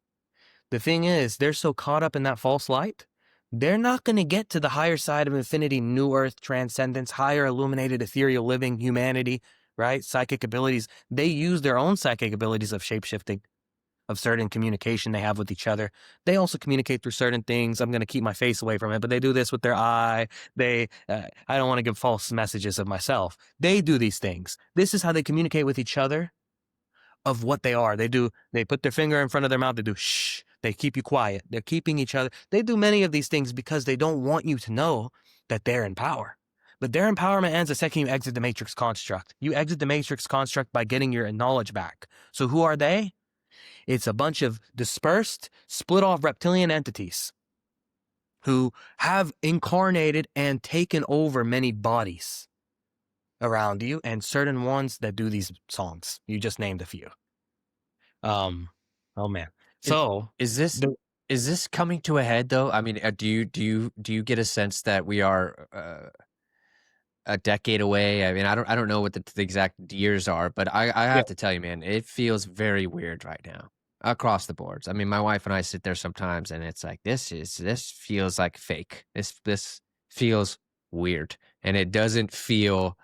The thing is, they're so caught up in that false light, they're not going to get to the higher side of infinity, new earth, transcendence, higher illuminated ethereal living, humanity, right? Psychic abilities. They use their own psychic abilities of shapeshifting, of certain communication they have with each other. They also communicate through certain things. I'm going to keep my face away from it, but they do this with their eye. I don't want to give false messages of myself. They do these things. This is how they communicate with each other of what they are. They put their finger in front of their mouth, they do shh, they keep you quiet. They're keeping each other. They do many of these things because they don't want you to know that they're in power. But their empowerment ends the second you exit the matrix construct. You exit the matrix construct by getting your knowledge back. So who are they? It's a bunch of dispersed, split off reptilian entities who have incarnated and taken over many bodies around you, and certain ones that do these songs. You just named a few. Oh man. So Is this the, is this coming to a head though? I mean, do you get a sense that we are a decade away? I mean, I don't know what the exact years are, but I yeah, have to tell you, man, it feels very weird right now across the boards. I mean, my wife and I sit there sometimes, and it's like this feels like fake. This feels weird, and it doesn't feel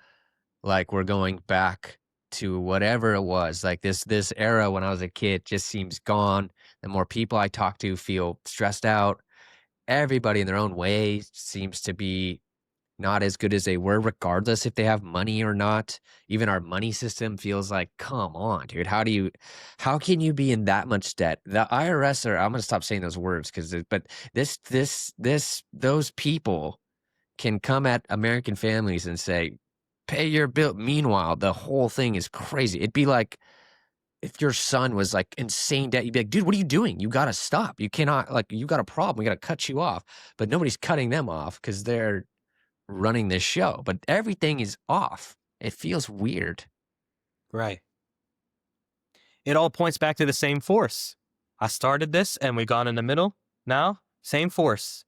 like we're going back to whatever it was. Like this era when I was a kid just seems gone. The more people I talk to feel stressed out. Everybody in their own way seems to be not as good as they were, regardless if they have money or not. Even our money system feels like, come on, dude. How can you be in that much debt? The IRS I'm gonna stop saying those words but those people can come at American families and say, pay your bill. Meanwhile, the whole thing is crazy. It'd be like if your son was like insane debt, you'd be like, dude, what are you doing? You got to stop. You cannot, like, you got a problem. We got to cut you off. But nobody's cutting them off because they're running this show. But everything is off. It feels weird. right. It all points back to the same force. I started this and we got in the middle. Now, same force.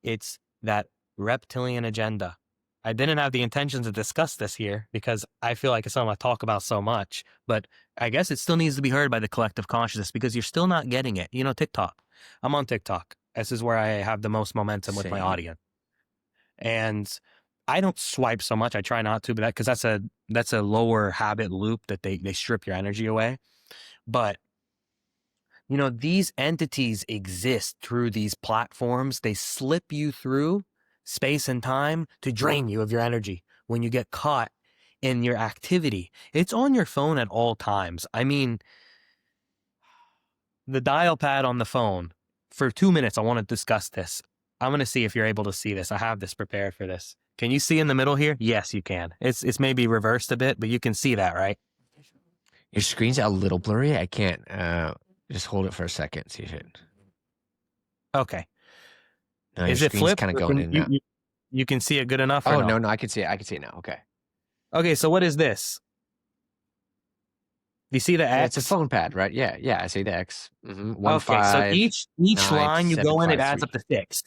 It's that reptilian agenda. I didn't have the intention to discuss this here because I feel like it's something I talk about so much, but I guess it still needs to be heard by the collective consciousness because you're still not getting it. You know, TikTok. I'm on TikTok. This is where I have the most momentum with my Same. audience. And I don't swipe so much. I try not to, but because that's a lower habit loop that they strip your energy away. But you know, these entities exist through these platforms. They slip you through space and time to drain you of your energy when you get caught in your activity. It's on your phone at all times. I mean, the dial pad on the phone. For 2 minutes, I want to discuss this. I'm going to see if you're able to see this. I have this prepared for this. Can you see in the middle here? Yes, you can. It's maybe reversed a bit, but you can see that, right? Your screen's a little blurry. I can't. Just hold it for a second. See if it. Okay. No, Is your it screen's flipped? kind of Or going in and out. you can see it good enough or Oh, no? no, I can see it. I can see it now. Okay. Okay, so what is this? Do you see the Yeah, X? it's a phone pad, right? Yeah, I see the X. 1, Okay, so 5, each 9, line you 7, go in, it 5, adds 3. up to 6.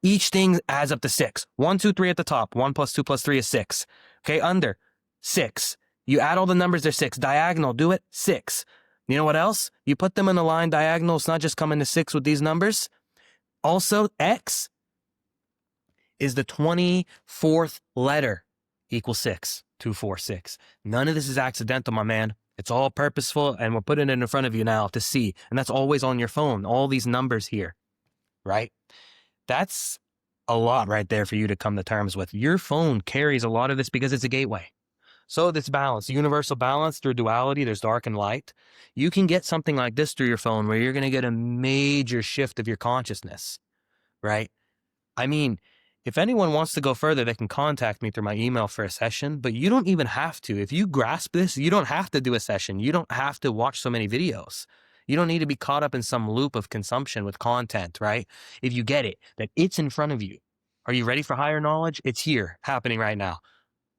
Each thing adds up to 6. 1, 2, 3 at the top. 1 plus 2 plus 3 is 6. Okay, under 6. You add all the numbers, they're 6. Diagonal, do it, 6. You know what else? You put them in a line diagonal, it's not just coming to 6 with these numbers. Also, X is the 24th letter, equals 6. 2, 4, 6. None of this is accidental, my man. It's all purposeful, and we're putting it in front of you now to see. And that's always on your phone, all these numbers here, right? That's a lot right there for you to come to terms with. Your phone carries a lot of this because it's a gateway. So this balance, universal balance through duality, there's dark and light. You can get something like this through your phone where you're going to get a major shift of your consciousness, right? I mean, if anyone wants to go further, they can contact me through my email for a session, but you don't even have to. If you grasp this, you don't have to do a session. You don't have to watch so many videos. You don't need to be caught up in some loop of consumption with content, right? If you get it, that it's in front of you. Are you ready for higher knowledge? It's here, happening right now.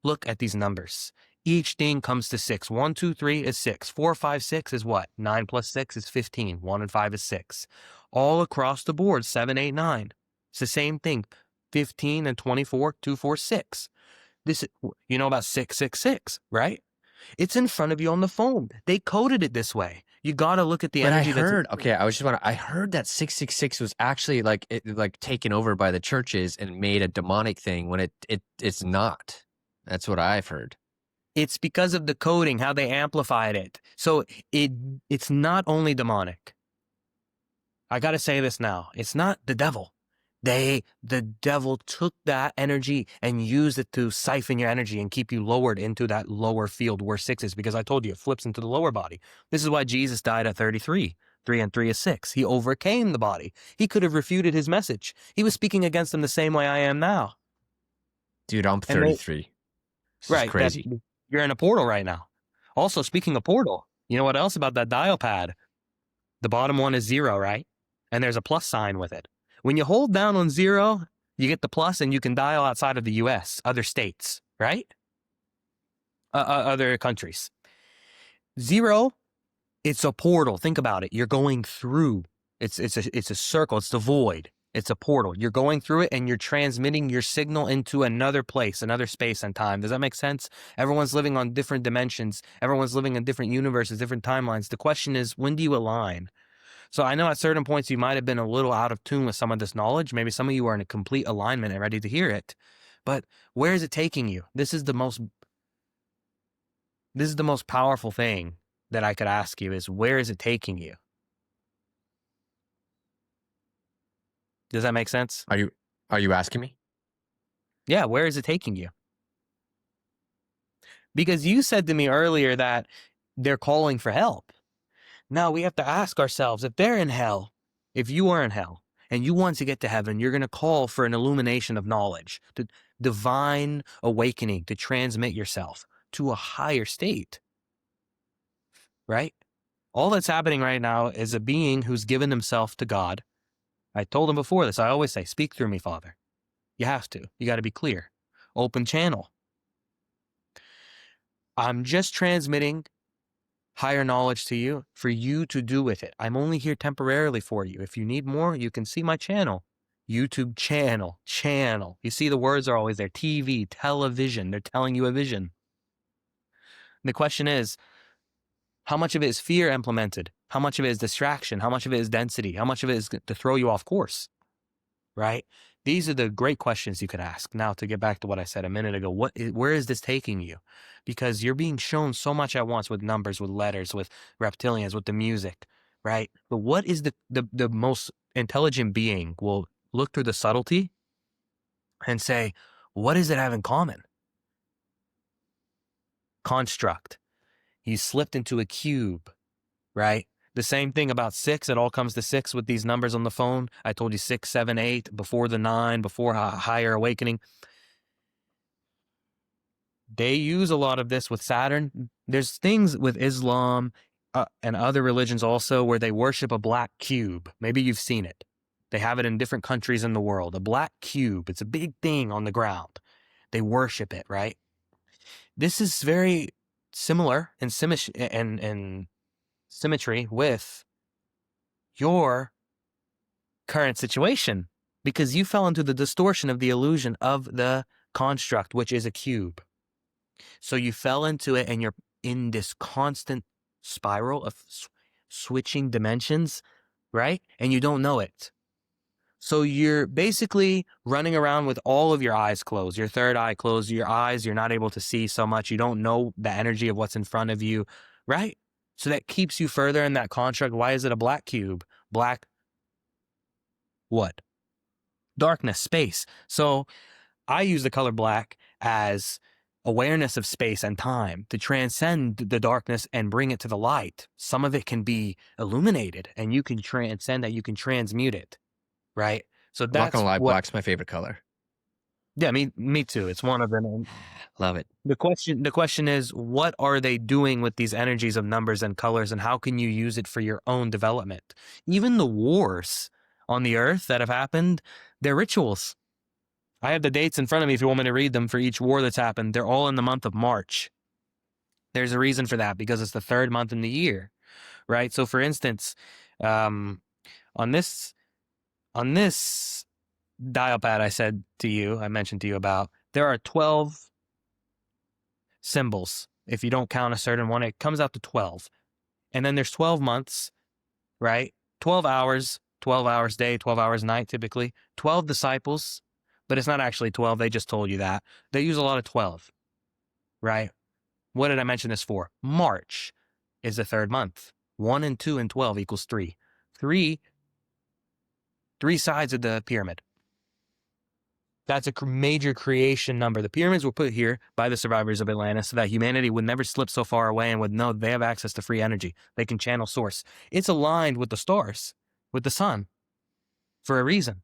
Look at these numbers. Each thing comes to 6. 1, 2, 3 is 6. 4, 5, 6 is what? 9 plus 6 is 15. 1 and 5 is 6. All across the board, 7, 8, 9. It's the same thing. 15 and 24, 2, 4, 6. This, you know about 666, right? It's in front of you on the phone. They coded it this way. You got to look at the But I energy heard, that's... okay, I heard that 666 was actually like taken over by the churches and made a demonic thing when it's not. That's what I've heard. It's because of the coding, how they amplified it. So it's not only demonic. I got to say this now. It's not the devil. The devil took that energy and used it to siphon your energy and keep you lowered into that lower field where 6 is, because I told you it flips into the lower body. This is why Jesus died at 33. 3 and 3 is 6. He overcame the body. He could have refuted his message. He was speaking against them the same way I am now. Dude, I'm 33. This is Right, that crazy. you're in a portal right now. Also, speaking of portal, you know what else about that dial pad? The bottom one is 0, right? And there's a plus sign with it. When you hold down on 0, you get the plus and you can dial outside of the US, other states, right? Other countries. 0, it's a portal. Think about it. You're going through. It's a circle. It's the void. It's a portal. You're going through it and you're transmitting your signal into another place, another space and time. Does that make sense? Everyone's living on different dimensions. Everyone's living in different universes, different timelines. The question is, when do you align? So I know at certain points you might have been a little out of tune with some of this knowledge. Maybe some of you are in a complete alignment and ready to hear it. But where is it taking you? This is the most powerful thing that I could ask you is, where is it taking you? Does that make sense? Are you asking me? Yeah, where is it taking you? Because you said to me earlier that they're calling for help. Now we have to ask ourselves, if they're in hell, if you are in hell and you want to get to heaven, you're going to call for an illumination of knowledge, to divine awakening, to transmit yourself to a higher state, right? All that's happening right now is a being who's given himself to God. I told him before this. I always say, speak through me, Father. You have to. You got to be clear. Open channel. I'm just transmitting higher knowledge to you for you to do with it. I'm only here temporarily for you. If you need more, you can see my channel. YouTube channel. You see the words are always there. TV, television. They're telling you a vision. The question is, how much of it is fear implemented? How much of it is distraction? How much of it is density? How much of it is to throw you off course? Right? These are the great questions you could ask. Now, to get back to what I said a minute ago, where is this taking you? Because you're being shown so much at once with numbers, with letters, with reptilians, with the music, right? But what is the most intelligent being will look through the subtlety and say, what does it have in common? Construct. You slipped into a cube, right? The same thing about 6. It all comes to 6 with these numbers on the phone. I told you 6, 7, 8, before the 9, before higher awakening. They use a lot of this with Saturn. There's things with Islam and other religions also where they worship a black cube. Maybe you've seen it. They have it in different countries in the world. A black cube. It's a big thing on the ground. They worship it, right? This is very similar in symmetry with your current situation, because you fell into the distortion of the illusion of the construct, which is a cube. So you fell into it and you're in this constant spiral of switching dimensions, right? And you don't know it. So you're basically running around with all of your eyes closed, your third eye closed, your eyes, you're not able to see so much. You don't know the energy of what's in front of you, right? So that keeps you further in that construct. Why is it a black cube? Black, what? Darkness, space. So I use the color black as awareness of space and time to transcend the darkness and bring it to the light. Some of it can be illuminated and you can transcend that, you can transmute it, right? So I'm not that's gonna lie, what, black's my favorite color. yeah, me too. It's one of them. Love it. The question is, what are they doing with these energies of numbers and colors, and how can you use it for your own development? Even the wars on the earth that have happened, they're rituals. I have the dates in front of me if you want me to read them for each war that's happened. They're all in the month of March. There's a reason for that, because it's the 3rd month in the year, right? So for instance, on this dial pad I mentioned to you about, there are 12 symbols. If you don't count a certain one, it comes out to 12. And then there's 12 months, right? 12 hours day, 12 hours night typically. 12 disciples, but it's not actually 12. They just told you that. They use a lot of 12, right? What did I mention this for? March is the 3rd month. 1 and 2 and 12 equals 3. Three sides of the pyramid. That's a major creation number. The pyramids were put here by the survivors of Atlantis so that humanity would never slip so far away and would know they have access to free energy. They can channel source. It's aligned with the stars, with the sun, for a reason.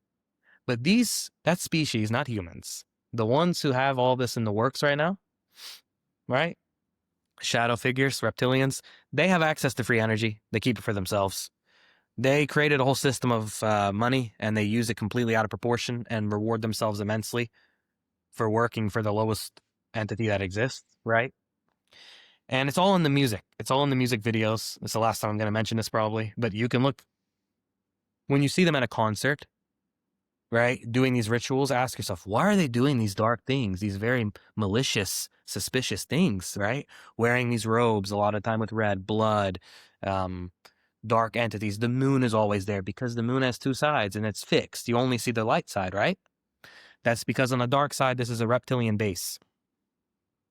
But that species, not humans, the ones who have all this in the works right now, right? Shadow figures, reptilians, they have access to free energy. They keep it for themselves. They created a whole system of money, and they use it completely out of proportion and reward themselves immensely for working for the lowest entity that exists, right? And it's all in the music. It's all in the music videos. It's the last time I'm going to mention this probably, but you can look when you see them at a concert, right? Doing these rituals, ask yourself, why are they doing these dark things, these very malicious, suspicious things, right? Wearing these robes a lot of time with red blood, dark entities. The moon is always there because the moon has two sides and it's fixed. You only see the light side, right? That's because on the dark side, this is a reptilian base.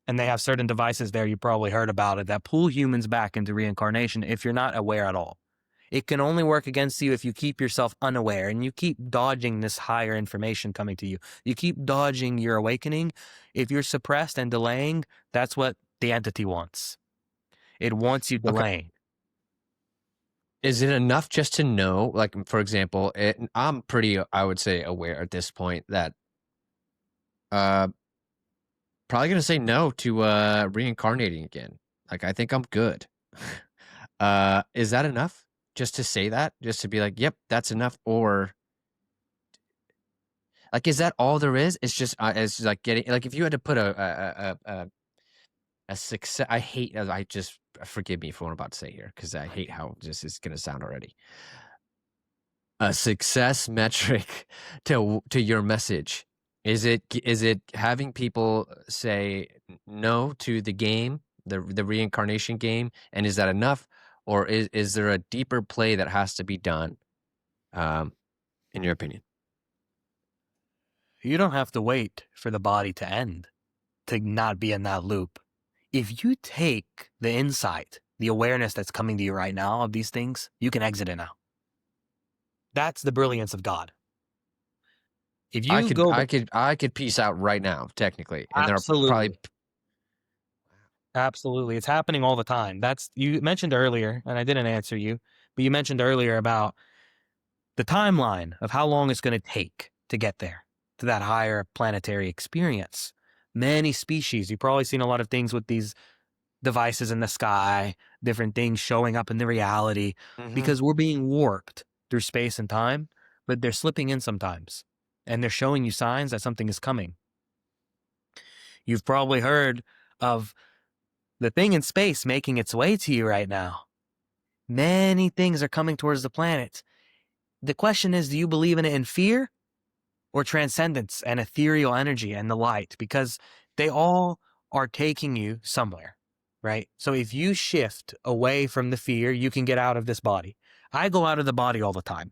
And they have certain devices there, you probably heard about it, that pull humans back into reincarnation if you're not aware at all. It can only work against you if you keep yourself unaware and you keep dodging this higher information coming to you. You keep dodging your awakening. If you're suppressed and delaying, that's what the entity wants. It wants you delaying. Is it enough just to know, like, for example, I'm pretty, I would say, aware at this point that probably going to say no to reincarnating again. Like, I think I'm good. Is that enough? Just to say that? Just to be like, yep, that's enough? Or, like, is that all there is? It's just, it's like getting, like, if you had to put a success, forgive me for what I'm about to say here, because I hate how this is going to sound already. A success metric to your message. Is it having people say no to the game, the reincarnation game, and is that enough, or is there a deeper play that has to be done, in your opinion? You don't have to wait for the body to end to not be in that loop. If you take the insight, the awareness that's coming to you right now of these things, you can exit it now. That's the brilliance of God. If you I could peace out right now, technically, and absolutely, there are probably absolutely, it's happening all the time. You mentioned earlier, and I didn't answer you, but you mentioned earlier about the timeline of how long it's going to take to get there, to that higher planetary experience. Many species, you've probably seen a lot of things with these devices in the sky, different things showing up in the reality, because we're being warped through space and time, but they're slipping in sometimes, and they're showing you signs that something is coming. You've probably heard of the thing in space making its way to you right now. Many things are coming towards the planet. The question is, do you believe in it in fear or transcendence and ethereal energy and the light? Because they all are taking you somewhere, right? So if you shift away from the fear, you can get out of this body. I go out of the body all the time.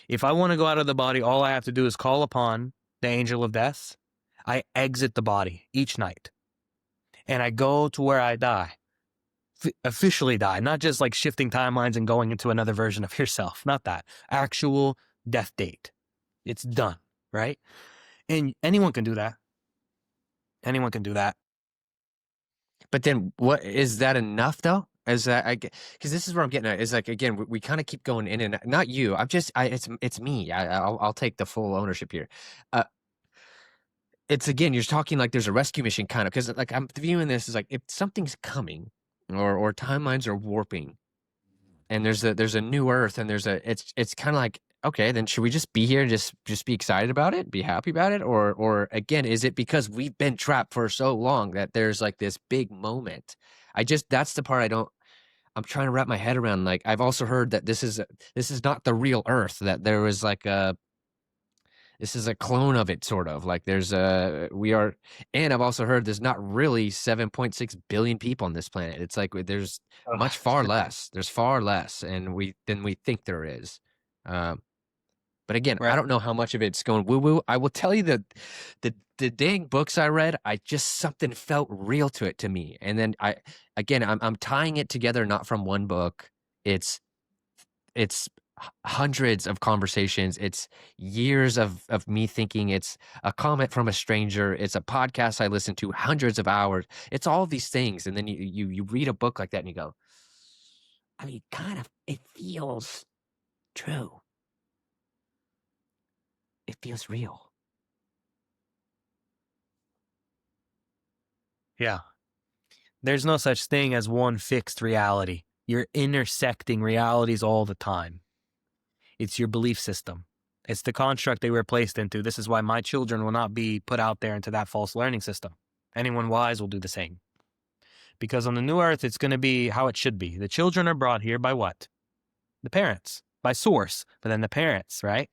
If I want to go out of the body, all I have to do is call upon the angel of death. I exit the body each night. And I go to where I die. Officially die, not just like shifting timelines and going into another version of yourself. Not that. Actual death date. It's done, right? And anyone can do that. Anyone can do that. But then, what is that enough though? As because this is where I'm getting at. Is like, again, we kind of keep going in and not you. It's me. I'll take the full ownership here. It's, again, you're talking like there's a rescue mission kind of, because like I'm viewing this as like if something's coming or timelines are warping, and there's a new Earth, and it's kind of like, okay, then should we just be here and just be excited about it, be happy about it, or again, is it because we've been trapped for so long that there's like this big moment? That's the part I'm trying to wrap my head around. Like, I've also heard that this is not the real Earth, that there was like this is a clone of it, sort of like and I've also heard there's not really 7.6 billion people on this planet. It's like there's far less. There's far less than we think there is. But again, Right. I don't know how much of it's going woo-woo. I will tell you that the dang books I read, something felt real to it to me. And then I'm tying it together, not from one book. It's hundreds of conversations. It's years of me thinking. It's a comment from a stranger. It's a podcast I listen to, hundreds of hours. It's all these things. And then you read a book like that and you go, I mean, kind of, it feels true. It feels real. Yeah. There's no such thing as one fixed reality. You're intersecting realities all the time. It's your belief system. It's the construct they were placed into. This is why my children will not be put out there into that false learning system. Anyone wise will do the same. Because on the new earth, it's going to be how it should be. The children are brought here by what? The parents, by source, but then the parents, right?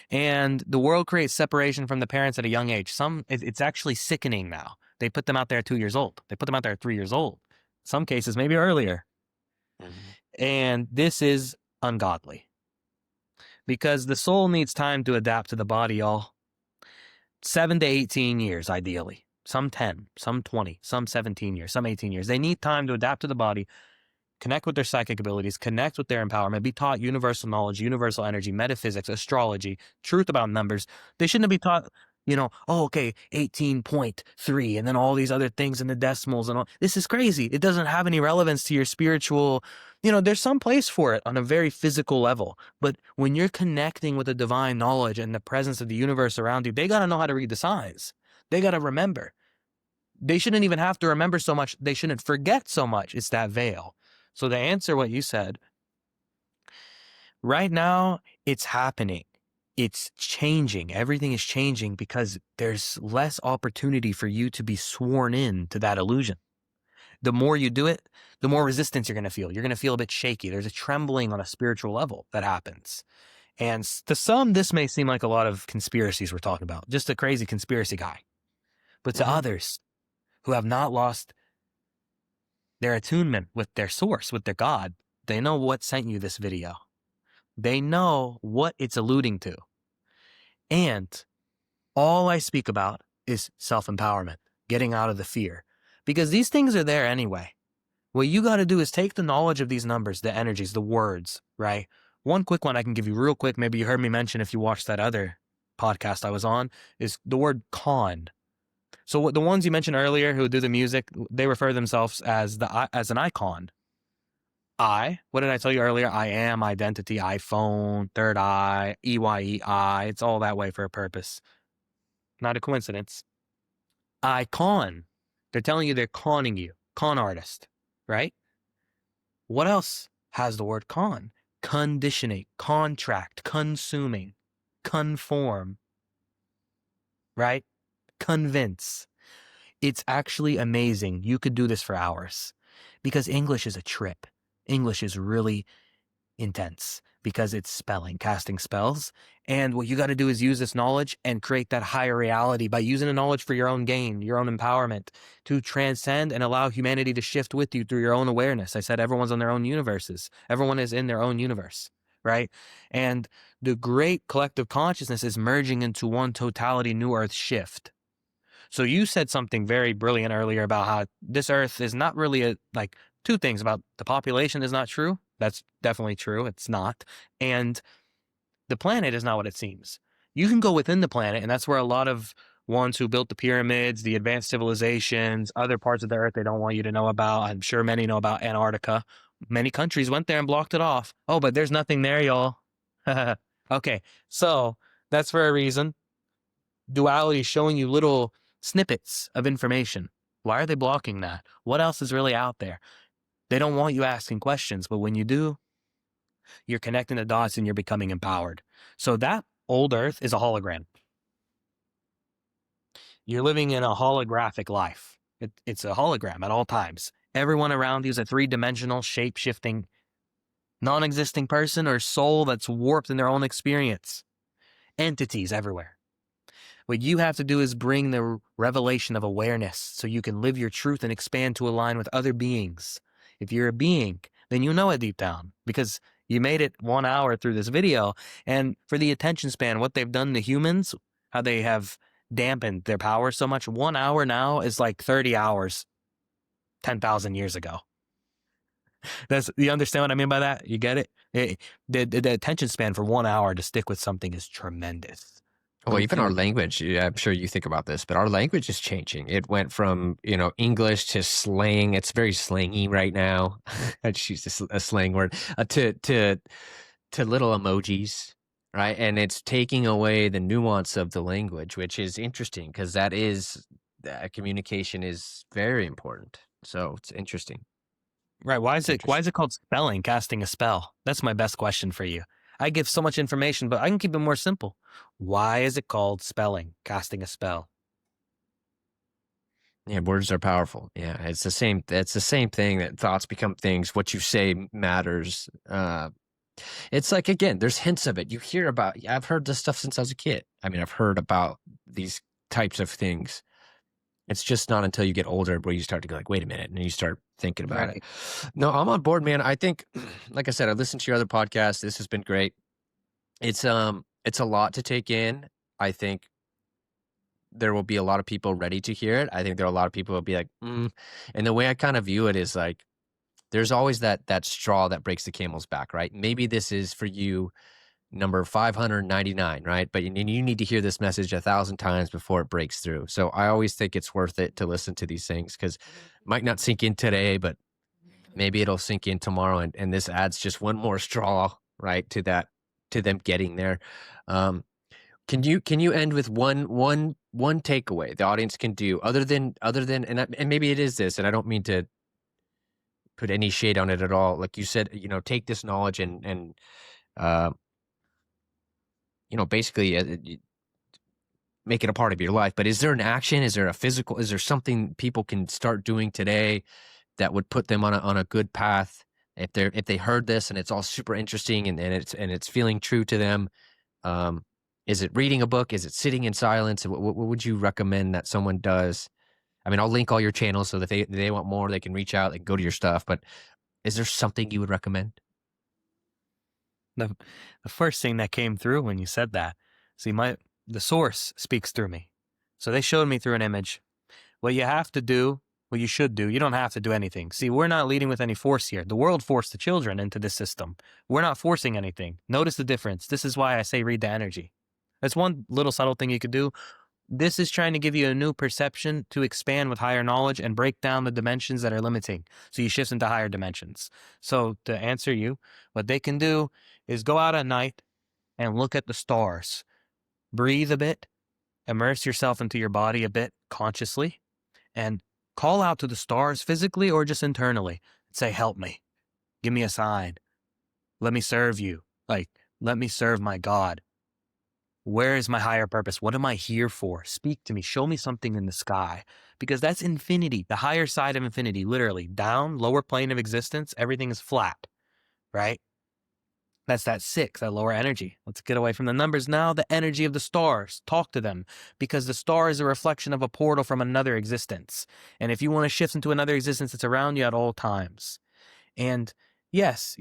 And the world creates separation from the parents at a young age. It's actually sickening now. They put them out there at 2 years old. They put them out there at 3 years old. Some cases, maybe earlier. And this is ungodly. Because the soul needs time to adapt to the body, y'all. 7 to 18 years, ideally. Some 10, some 20, some 17 years, some 18 years. They need time to adapt to the body, connect with their psychic abilities, connect with their empowerment, be taught universal knowledge, universal energy, metaphysics, astrology, truth about numbers. They shouldn't be taught, 18.3, and then all these other things in the decimals and all. This is crazy. It doesn't have any relevance to your spiritual, there's some place for it on a very physical level. But when you're connecting with the divine knowledge and the presence of the universe around you, they got to know how to read the signs. They got to remember. They shouldn't even have to remember so much. They shouldn't forget so much. It's that veil. So to answer what you said, right now it's happening. It's changing. Everything is changing because there's less opportunity for you to be sworn in to that illusion. The more you do it, the more resistance you're going to feel. You're going to feel a bit shaky. There's a trembling on a spiritual level that happens. And to some, this may seem like a lot of conspiracies we're talking about, just a crazy conspiracy guy. But to others who have not lost their attunement with their source, with their God, they know what sent you this video. They know what it's alluding to. And all I speak about is self-empowerment, getting out of the fear. Because these things are there anyway. What you got to do is take the knowledge of these numbers, the energies, the words, right? One quick one I can give you real quick, maybe you heard me mention if you watched that other podcast I was on, is the word con. So what the ones you mentioned earlier who do the music, they refer themselves as an icon. What did I tell you earlier? I am, identity, iPhone, third eye, EYEI. It's all that way for a purpose. Not a coincidence. Icon. They're telling you they're conning you. Con artist, right? What else has the word con? Conditioning, contract, consuming, conform, right? Convince. It's actually amazing. You could do this for hours because English is a trip. English is really intense because it's spelling, casting spells. And what you got to do is use this knowledge and create that higher reality by using the knowledge for your own gain, your own empowerment, to transcend and allow humanity to shift with you through your own awareness. I said everyone's on their own universes. Everyone is in their own universe, right? And the great collective consciousness is merging into one totality, new earth shift. So you said something very brilliant earlier about how this earth is not really two things about the population is not true. That's definitely true. It's not. And the planet is not what it seems. You can go within the planet, and that's where a lot of ones who built the pyramids, the advanced civilizations, other parts of the earth they don't want you to know about. I'm sure many know about Antarctica. Many countries went there and blocked it off. Oh, but there's nothing there, y'all. Okay, so that's for a reason. Duality is showing you little snippets of information. Why are they blocking that? What else is really out there? They don't want you asking questions, but when you do, you're connecting the dots and you're becoming empowered. So that old earth is a hologram. You're living in a holographic life. It's a hologram at all times. Everyone around you is a three-dimensional, shape-shifting, non-existing person or soul that's warped in their own experience. Entities everywhere. What you have to do is bring the revelation of awareness so you can live your truth and expand to align with other beings. If you're a being, then you know it deep down because you made it 1 hour through this video. And for the attention span, what they've done to humans, how they have dampened their power so much, 1 hour now is like 30 hours 10,000 years ago. You understand what I mean by that? You get it? The attention span for 1 hour to stick with something is tremendous. Well, even our Completely. language, yeah, I'm sure you think about this, but our language is changing. It went from, English to slang. It's very slangy right now. I just used a slang word, to little emojis, right? And it's taking away the nuance of the language, which is interesting because that communication is very important. So it's interesting. Right. It's Why interesting. is it called spelling, casting a spell? That's my best question for you. I give so much information, but I can keep it more simple. Why is it called spelling, casting a spell? Yeah, words are powerful. Yeah, it's the same. It's the same thing that thoughts become things. What you say matters. It's like, again, there's hints of it. You hear about. I've heard this stuff since I was a kid. I mean, I've heard about these types of things. It's just not until you get older where you start to go like, wait a minute, and you start thinking about it. Right. No, I'm on board, man. I think, like I said, I listened to your other podcast. This has been great. It's a lot to take in. I think there will be a lot of people ready to hear it. I think there are a lot of people who will be like, and the way I kind of view it is like, there's always that straw that breaks the camel's back, right? Maybe this is for you number 599, right? But you need to hear this message 1,000 times before it breaks through. So I always think it's worth it to listen to these things because it might not sink in today, but maybe it'll sink in tomorrow. And this adds just one more straw, right, to them getting there. Can you end with one takeaway the audience can do other than and maybe it is this, and I don't mean to put any shade on it at all. Like you said, take this knowledge and uh, basically make it a part of your life. But is there an action? Is there a physical? Is there something people can start doing today that would put them on a good path if they heard this and it's all super interesting and it's feeling true to them? Is it reading a book? Is it sitting in silence? What would you recommend that someone does? I mean, I'll link all your channels so that if they want more, they can reach out, they can go to your stuff. But is there something you would recommend? The first thing that came through when you said that, see, the source speaks through me. So they showed me through an image. What you have to do, what you should do, you don't have to do anything. See, we're not leading with any force here. The world forced the children into this system. We're not forcing anything. Notice the difference. This is why I say read the energy. That's one little subtle thing you could do. This is trying to give you a new perception to expand with higher knowledge and break down the dimensions that are limiting. So you shift into higher dimensions. So to answer you, what they can do is go out at night and look at the stars. Breathe a bit, immerse yourself into your body a bit consciously, and call out to the stars physically or just internally. Say, help me. Give me a sign. Let me serve you. Like, let me serve my God. Where is my higher purpose? What am I here for? Speak to me. Show me something in the sky. Because that's infinity, the higher side of infinity, literally. Down, lower plane of existence, everything is flat, right? That's that 6, that lower energy. Let's get away from the numbers now. The energy of the stars. Talk to them. Because the star is a reflection of a portal from another existence. And if you want to shift into another existence, it's around you at all times. And yes,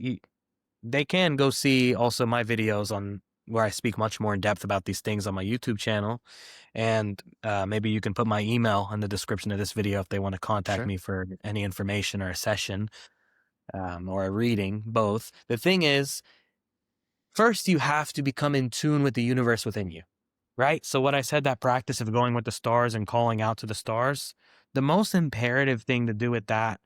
they can go see also my videos on where I speak much more in depth about these things on my YouTube channel. And maybe you can put my email in the description of this video if they want to contact Sure. me for any information or a session or a reading, both. The thing is, first you have to become in tune with the universe within you, right? So what I said, that practice of going with the stars and calling out to the stars, the most imperative thing to do with that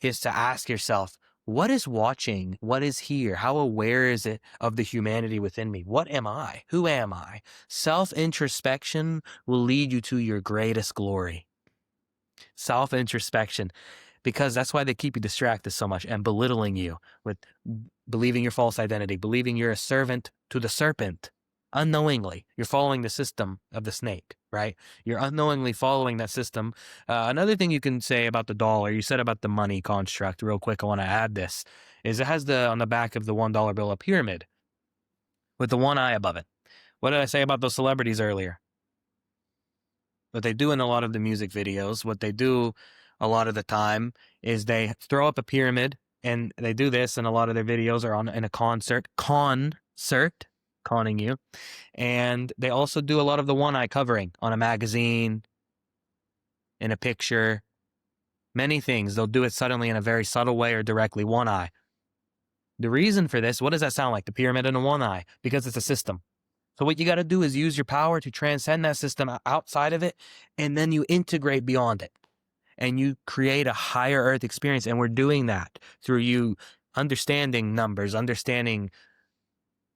is to ask yourself, what is watching? What is here? How aware is it of the humanity within me? What am I? Who am I? Self-introspection will lead you to your greatest glory. Self-introspection, because that's why they keep you distracted so much and belittling you with believing your false identity, believing you're a servant to the serpent. Unknowingly, you're following the system of the snake, right? You're unknowingly following that system. Another thing you can say about the dollar, you said about the money construct, real quick, I want to add this, is it has on the back of the $1 bill a pyramid with the one eye above it. What did I say about those celebrities earlier? What they do in a lot of the music videos, what they do a lot of the time is they throw up a pyramid, and they do this, and a lot of their videos are in a concert, conning you. And they also do a lot of the one eye covering on a magazine, in a picture. Many things, they'll do it suddenly in a very subtle way or directly, one eye. The reason for this, what does that sound like? The pyramid in a one eye, because it's a system. So what you got to do is use your power to transcend that system outside of it, and then you integrate beyond it. And you create a higher earth experience. And we're doing that through you understanding numbers, understanding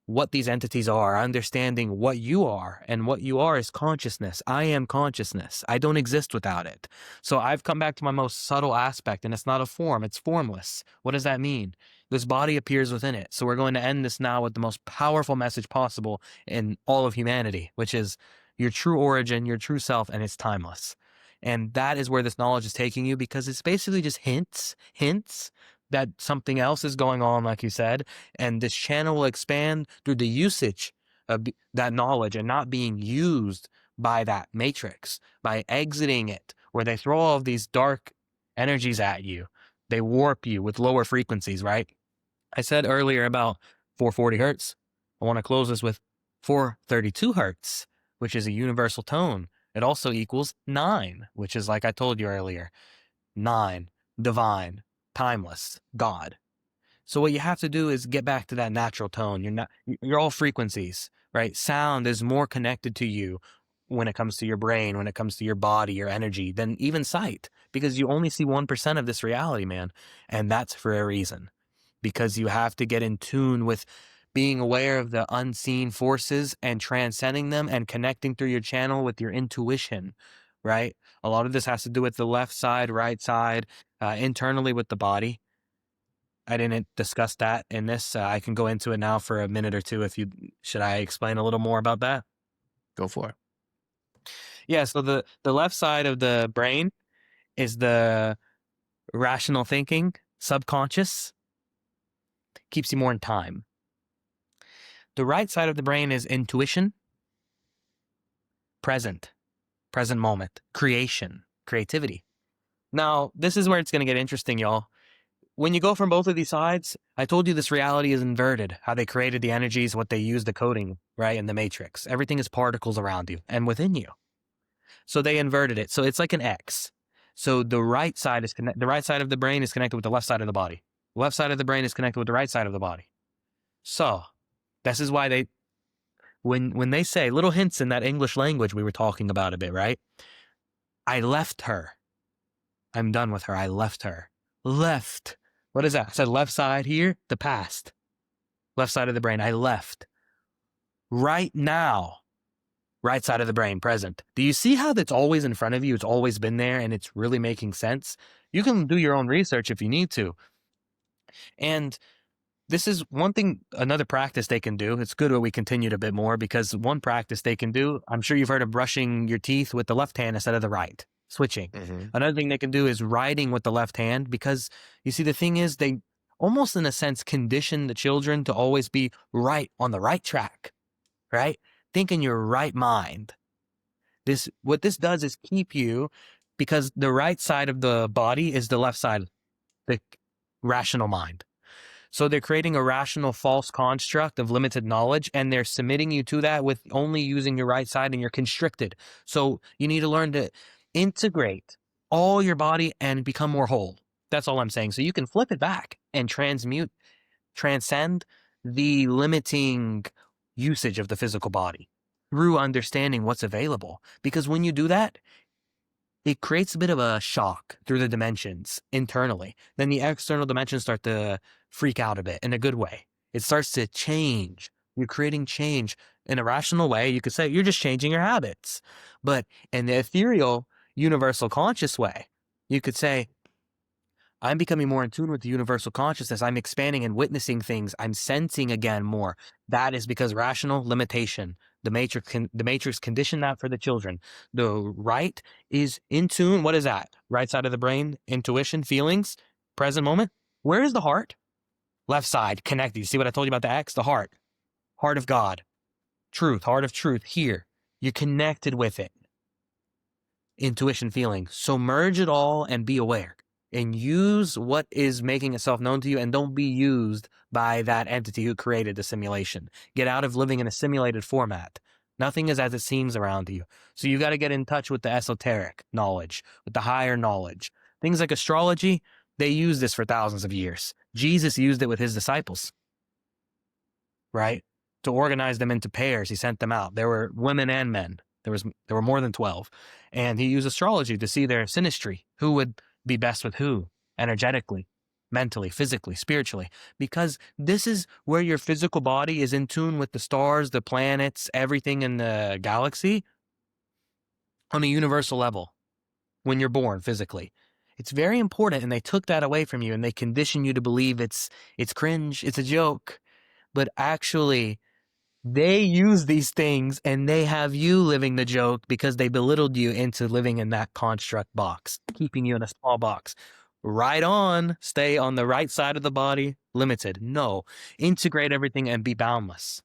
what these entities are, understanding what you are, and what you are is consciousness. I am consciousness. I don't exist without it. So I've come back to my most subtle aspect, and it's not a form, it's formless. What does that mean? This body appears within it. So we're going to end this now with the most powerful message possible in all of humanity, which is your true origin, your true self, and it's timeless. And that is where this knowledge is taking you, because it's basically just hints that something else is going on, like you said, and this channel will expand through the usage of that knowledge and not being used by that matrix, by exiting it, where they throw all of these dark energies at you. They warp you with lower frequencies, right? I said earlier about 440 hertz. I want to close this with 432 hertz, which is a universal tone. It also equals 9, which is, like I told you earlier, 9, divine, timeless, God. So what you have to do is get back to that natural tone. You're all frequencies, right? Sound is more connected to you when it comes to your brain, when it comes to your body, your energy, than even sight, because you only see 1% of this reality, man. And that's for a reason, because you have to get in tune with being aware of the unseen forces and transcending them and connecting through your channel with your intuition, right? A lot of this has to do with the left side, right side, internally with the body. I didn't discuss that in this. I can go into it now for a minute or two should I explain a little more about that? Go for it. Yeah, so the left side of the brain is the rational thinking, subconscious, keeps you more in time. The right side of the brain is intuition, present moment, creation, creativity. Now, this is where it's going to get interesting, y'all. When you go from both of these sides, I told you this reality is inverted, how they created the energies, what they use the coding, right, in the matrix. Everything is particles around you and within you. So they inverted it. So it's like an X. So the right side of the brain is connected with the left side of the body. The left side of the brain is connected with the right side of the body. So this is why when they say little hints in that English language we were talking about a bit, right? I left her. I'm done with her. I left her. Left. What is that? I said left side here, the past. Left side of the brain, I left. Right now, right side of the brain, present. Do you see how that's always in front of you? It's always been there and it's really making sense. You can do your own research if you need to. And this is one thing, another practice they can do. It's good that we continued a bit more, because one practice they can do, I'm sure you've heard of brushing your teeth with the left hand instead of the right. Switching. Another thing they can do is writing with the left hand, because you see, the thing is, they almost in a sense condition the children to always be right on the right track, right? Think in your right mind. What this does is keep you, because the right side of the body is the left side, the rational mind. So they're creating a rational false construct of limited knowledge, and they're submitting you to that with only using your right side, and you're constricted. So you need to learn to integrate all your body and become more whole. That's all I'm saying. So you can flip it back and transcend the limiting usage of the physical body through understanding what's available. Because when you do that, it creates a bit of a shock through the dimensions internally. Then the external dimensions start to freak out a bit in a good way. It starts to change. You're creating change in a rational way. You could say you're just changing your habits. But in the ethereal, universal conscious way, you could say, I'm becoming more in tune with the universal consciousness. I'm expanding and witnessing things. I'm sensing again more. That is because rational limitation. The matrix conditioned that for the children. The right is in tune. What is that? Right side of the brain, intuition, feelings, present moment. Where is the heart? Left side, connected. You see what I told you about the X? The heart. Heart of God. Truth, heart of truth. Here. You're connected with it. Intuition, feeling. So merge it all and be aware. And use what is making itself known to you, and don't be used by that entity who created the simulation. Get out of living in a simulated format. Nothing is as it seems around you. So you got to get in touch with the esoteric knowledge, with the higher knowledge. Things like astrology, they used this for thousands of years. Jesus used it with his disciples, right? To organize them into pairs. He sent them out. There were women and men. There were more than 12. And he used astrology to see their synastry, who would be best with who, energetically, mentally, physically, spiritually, because this is where your physical body is in tune with the stars, the planets, everything in the galaxy on a universal level when you're born physically. It's very important, and they took that away from you, and they condition you to believe it's cringe, it's a joke, but actually they use these things and they have you living the joke because they belittled you into living in that construct box, keeping you in a small box. Right on, stay on the right side of the body, limited. No, integrate everything and be boundless.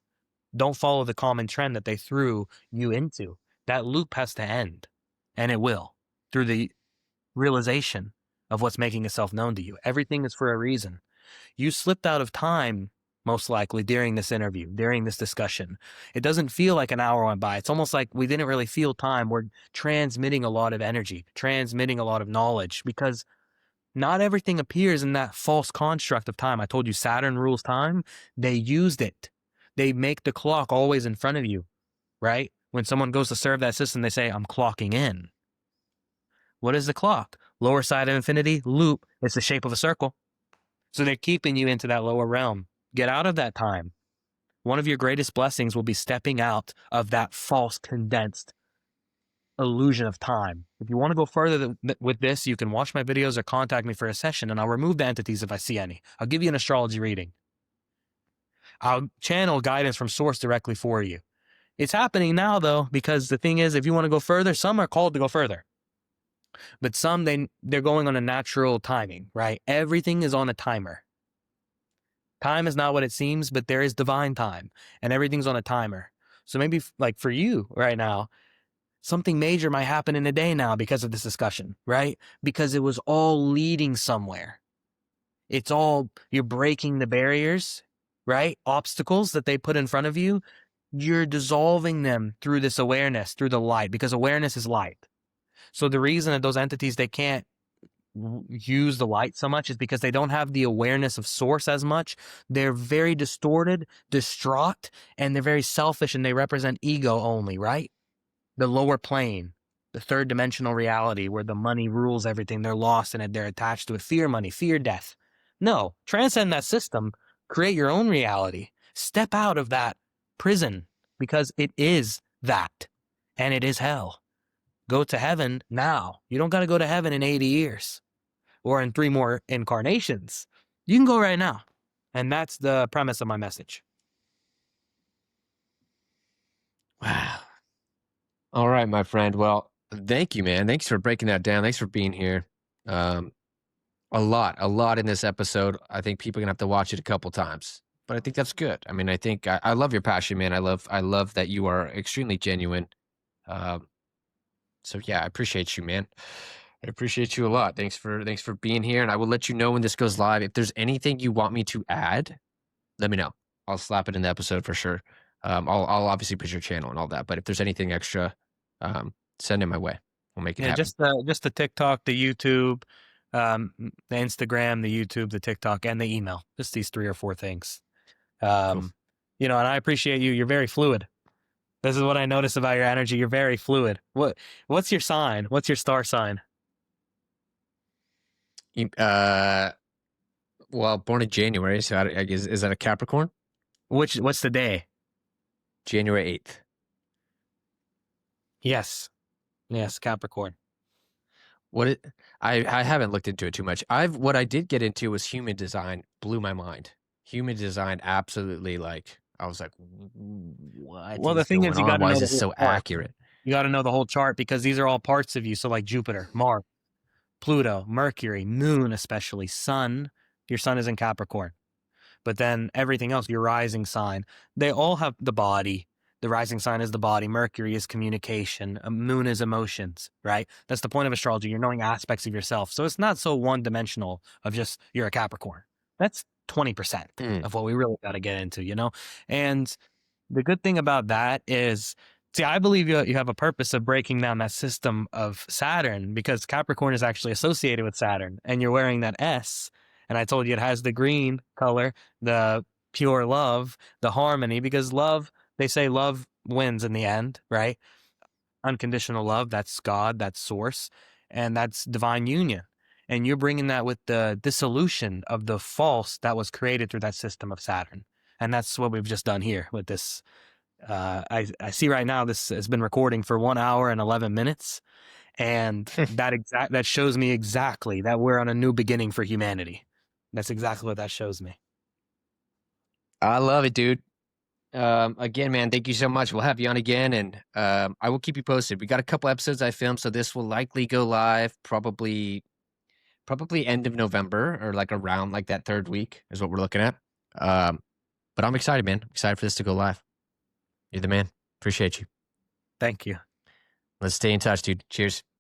Don't follow the common trend that they threw you into. That loop has to end, and it will, through the realization of what's making itself known to you. Everything is for a reason. You slipped out of time, most likely, during this interview, during this discussion. It doesn't feel like an hour went by. It's almost like we didn't really feel time. We're transmitting a lot of energy, transmitting a lot of knowledge, because not everything appears in that false construct of time. I told you Saturn rules time. They used it. They make the clock always in front of you, right? When someone goes to serve that system, they say, I'm clocking in. What is the clock? Lower side of infinity, loop. It's the shape of a circle. So they're keeping you into that lower realm. Get out of that time. One of your greatest blessings will be stepping out of that false, condensed illusion of time. If you want to go further with this, you can watch my videos or contact me for a session, and I'll remove the entities if I see any. I'll give you an astrology reading. I'll channel guidance from source directly for you. It's happening now, though, because the thing is, if you want to go further, some are called to go further. But some, they're going on a natural timing, right? Everything is on a timer. Time is not what it seems, but there is divine time, and everything's on a timer. So maybe, like for you right now, something major might happen in a day now because of this discussion, right? Because it was all leading somewhere. It's all, you're breaking the barriers, right? Obstacles that they put in front of you, you're dissolving them through this awareness, through the light, because awareness is light. So the reason that those entities, they can't use the light so much is because they don't have the awareness of source as much. They're very distorted, distraught, and they're very selfish, and they represent ego only, right? The lower plane, the third dimensional reality where the money rules everything. They're lost in it. They're attached to it. Fear money, fear death. No, transcend that system. Create your own reality. Step out of that prison, because it is that, and it is hell. Go to heaven now. You don't got to go to heaven in 80 years or in 3 more incarnations. You can go right now. And that's the premise of my message. Wow. All right, my friend. Well, thank you, man. Thanks for breaking that down. Thanks for being here. A lot in this episode. I think people are gonna have to watch it a couple times, but I think that's good. I mean, I think I love your passion, man. I love that you are extremely genuine. So yeah, I appreciate you, man. I appreciate you a lot. Thanks for being here, and I will let you know when this goes live. If there's anything you want me to add, let me know. I'll slap it in the episode for sure. I'll obviously put your channel and all that, but if there's anything extra, send it my way. We'll make it happen. Just the TikTok, the YouTube, the Instagram, the YouTube, the TikTok, and the email. Just these 3 or 4 things. Cool. You know, and I appreciate you. You're very fluid. This is what I notice about your energy. You're very fluid. What's your sign? What's your star sign? Well, born in January, so I guess, is that a Capricorn? What's the day? January 8th. Yes, Capricorn. I haven't looked into it too much. What I did get into was human design. Blew my mind. Human design, absolutely, like I was like, what? Well, the thing is, you got to know why is the this whole so chart. accurate? You got to know the whole chart, because these are all parts of you. So like Jupiter, Mars, Pluto, Mercury, Moon, especially Sun. Your Sun is in Capricorn. But then everything else, your rising sign, they all have the body. The rising sign is the body. Mercury is communication. Moon is emotions, right? That's the point of astrology. You're knowing aspects of yourself. So it's not so one-dimensional of just you're a Capricorn. That's 20% of what we really got to get into, you know? And the good thing about that is See, I believe you have a purpose of breaking down that system of Saturn, because Capricorn is actually associated with Saturn, and you're wearing that S. And I told you it has the green color, the pure love, the harmony, because love, they say love wins in the end, right? Unconditional love, that's God, that's source, and that's divine union. And you're bringing that with the dissolution of the false that was created through that system of Saturn. And that's what we've just done here with this. I see right now this has been recording for 1 hour and 11 minutes, and that shows me exactly that we're on a new beginning for humanity. That's exactly what that shows me. I love it, dude. Again, man, thank you so much. We'll have you on again, and I will keep you posted. We got a couple episodes I filmed, so this will likely go live probably end of November, or like around like that third week is what we're looking at. But I'm excited, man. Excited for this to go live. You're the man. Appreciate you. Thank you. Let's stay in touch, dude. Cheers.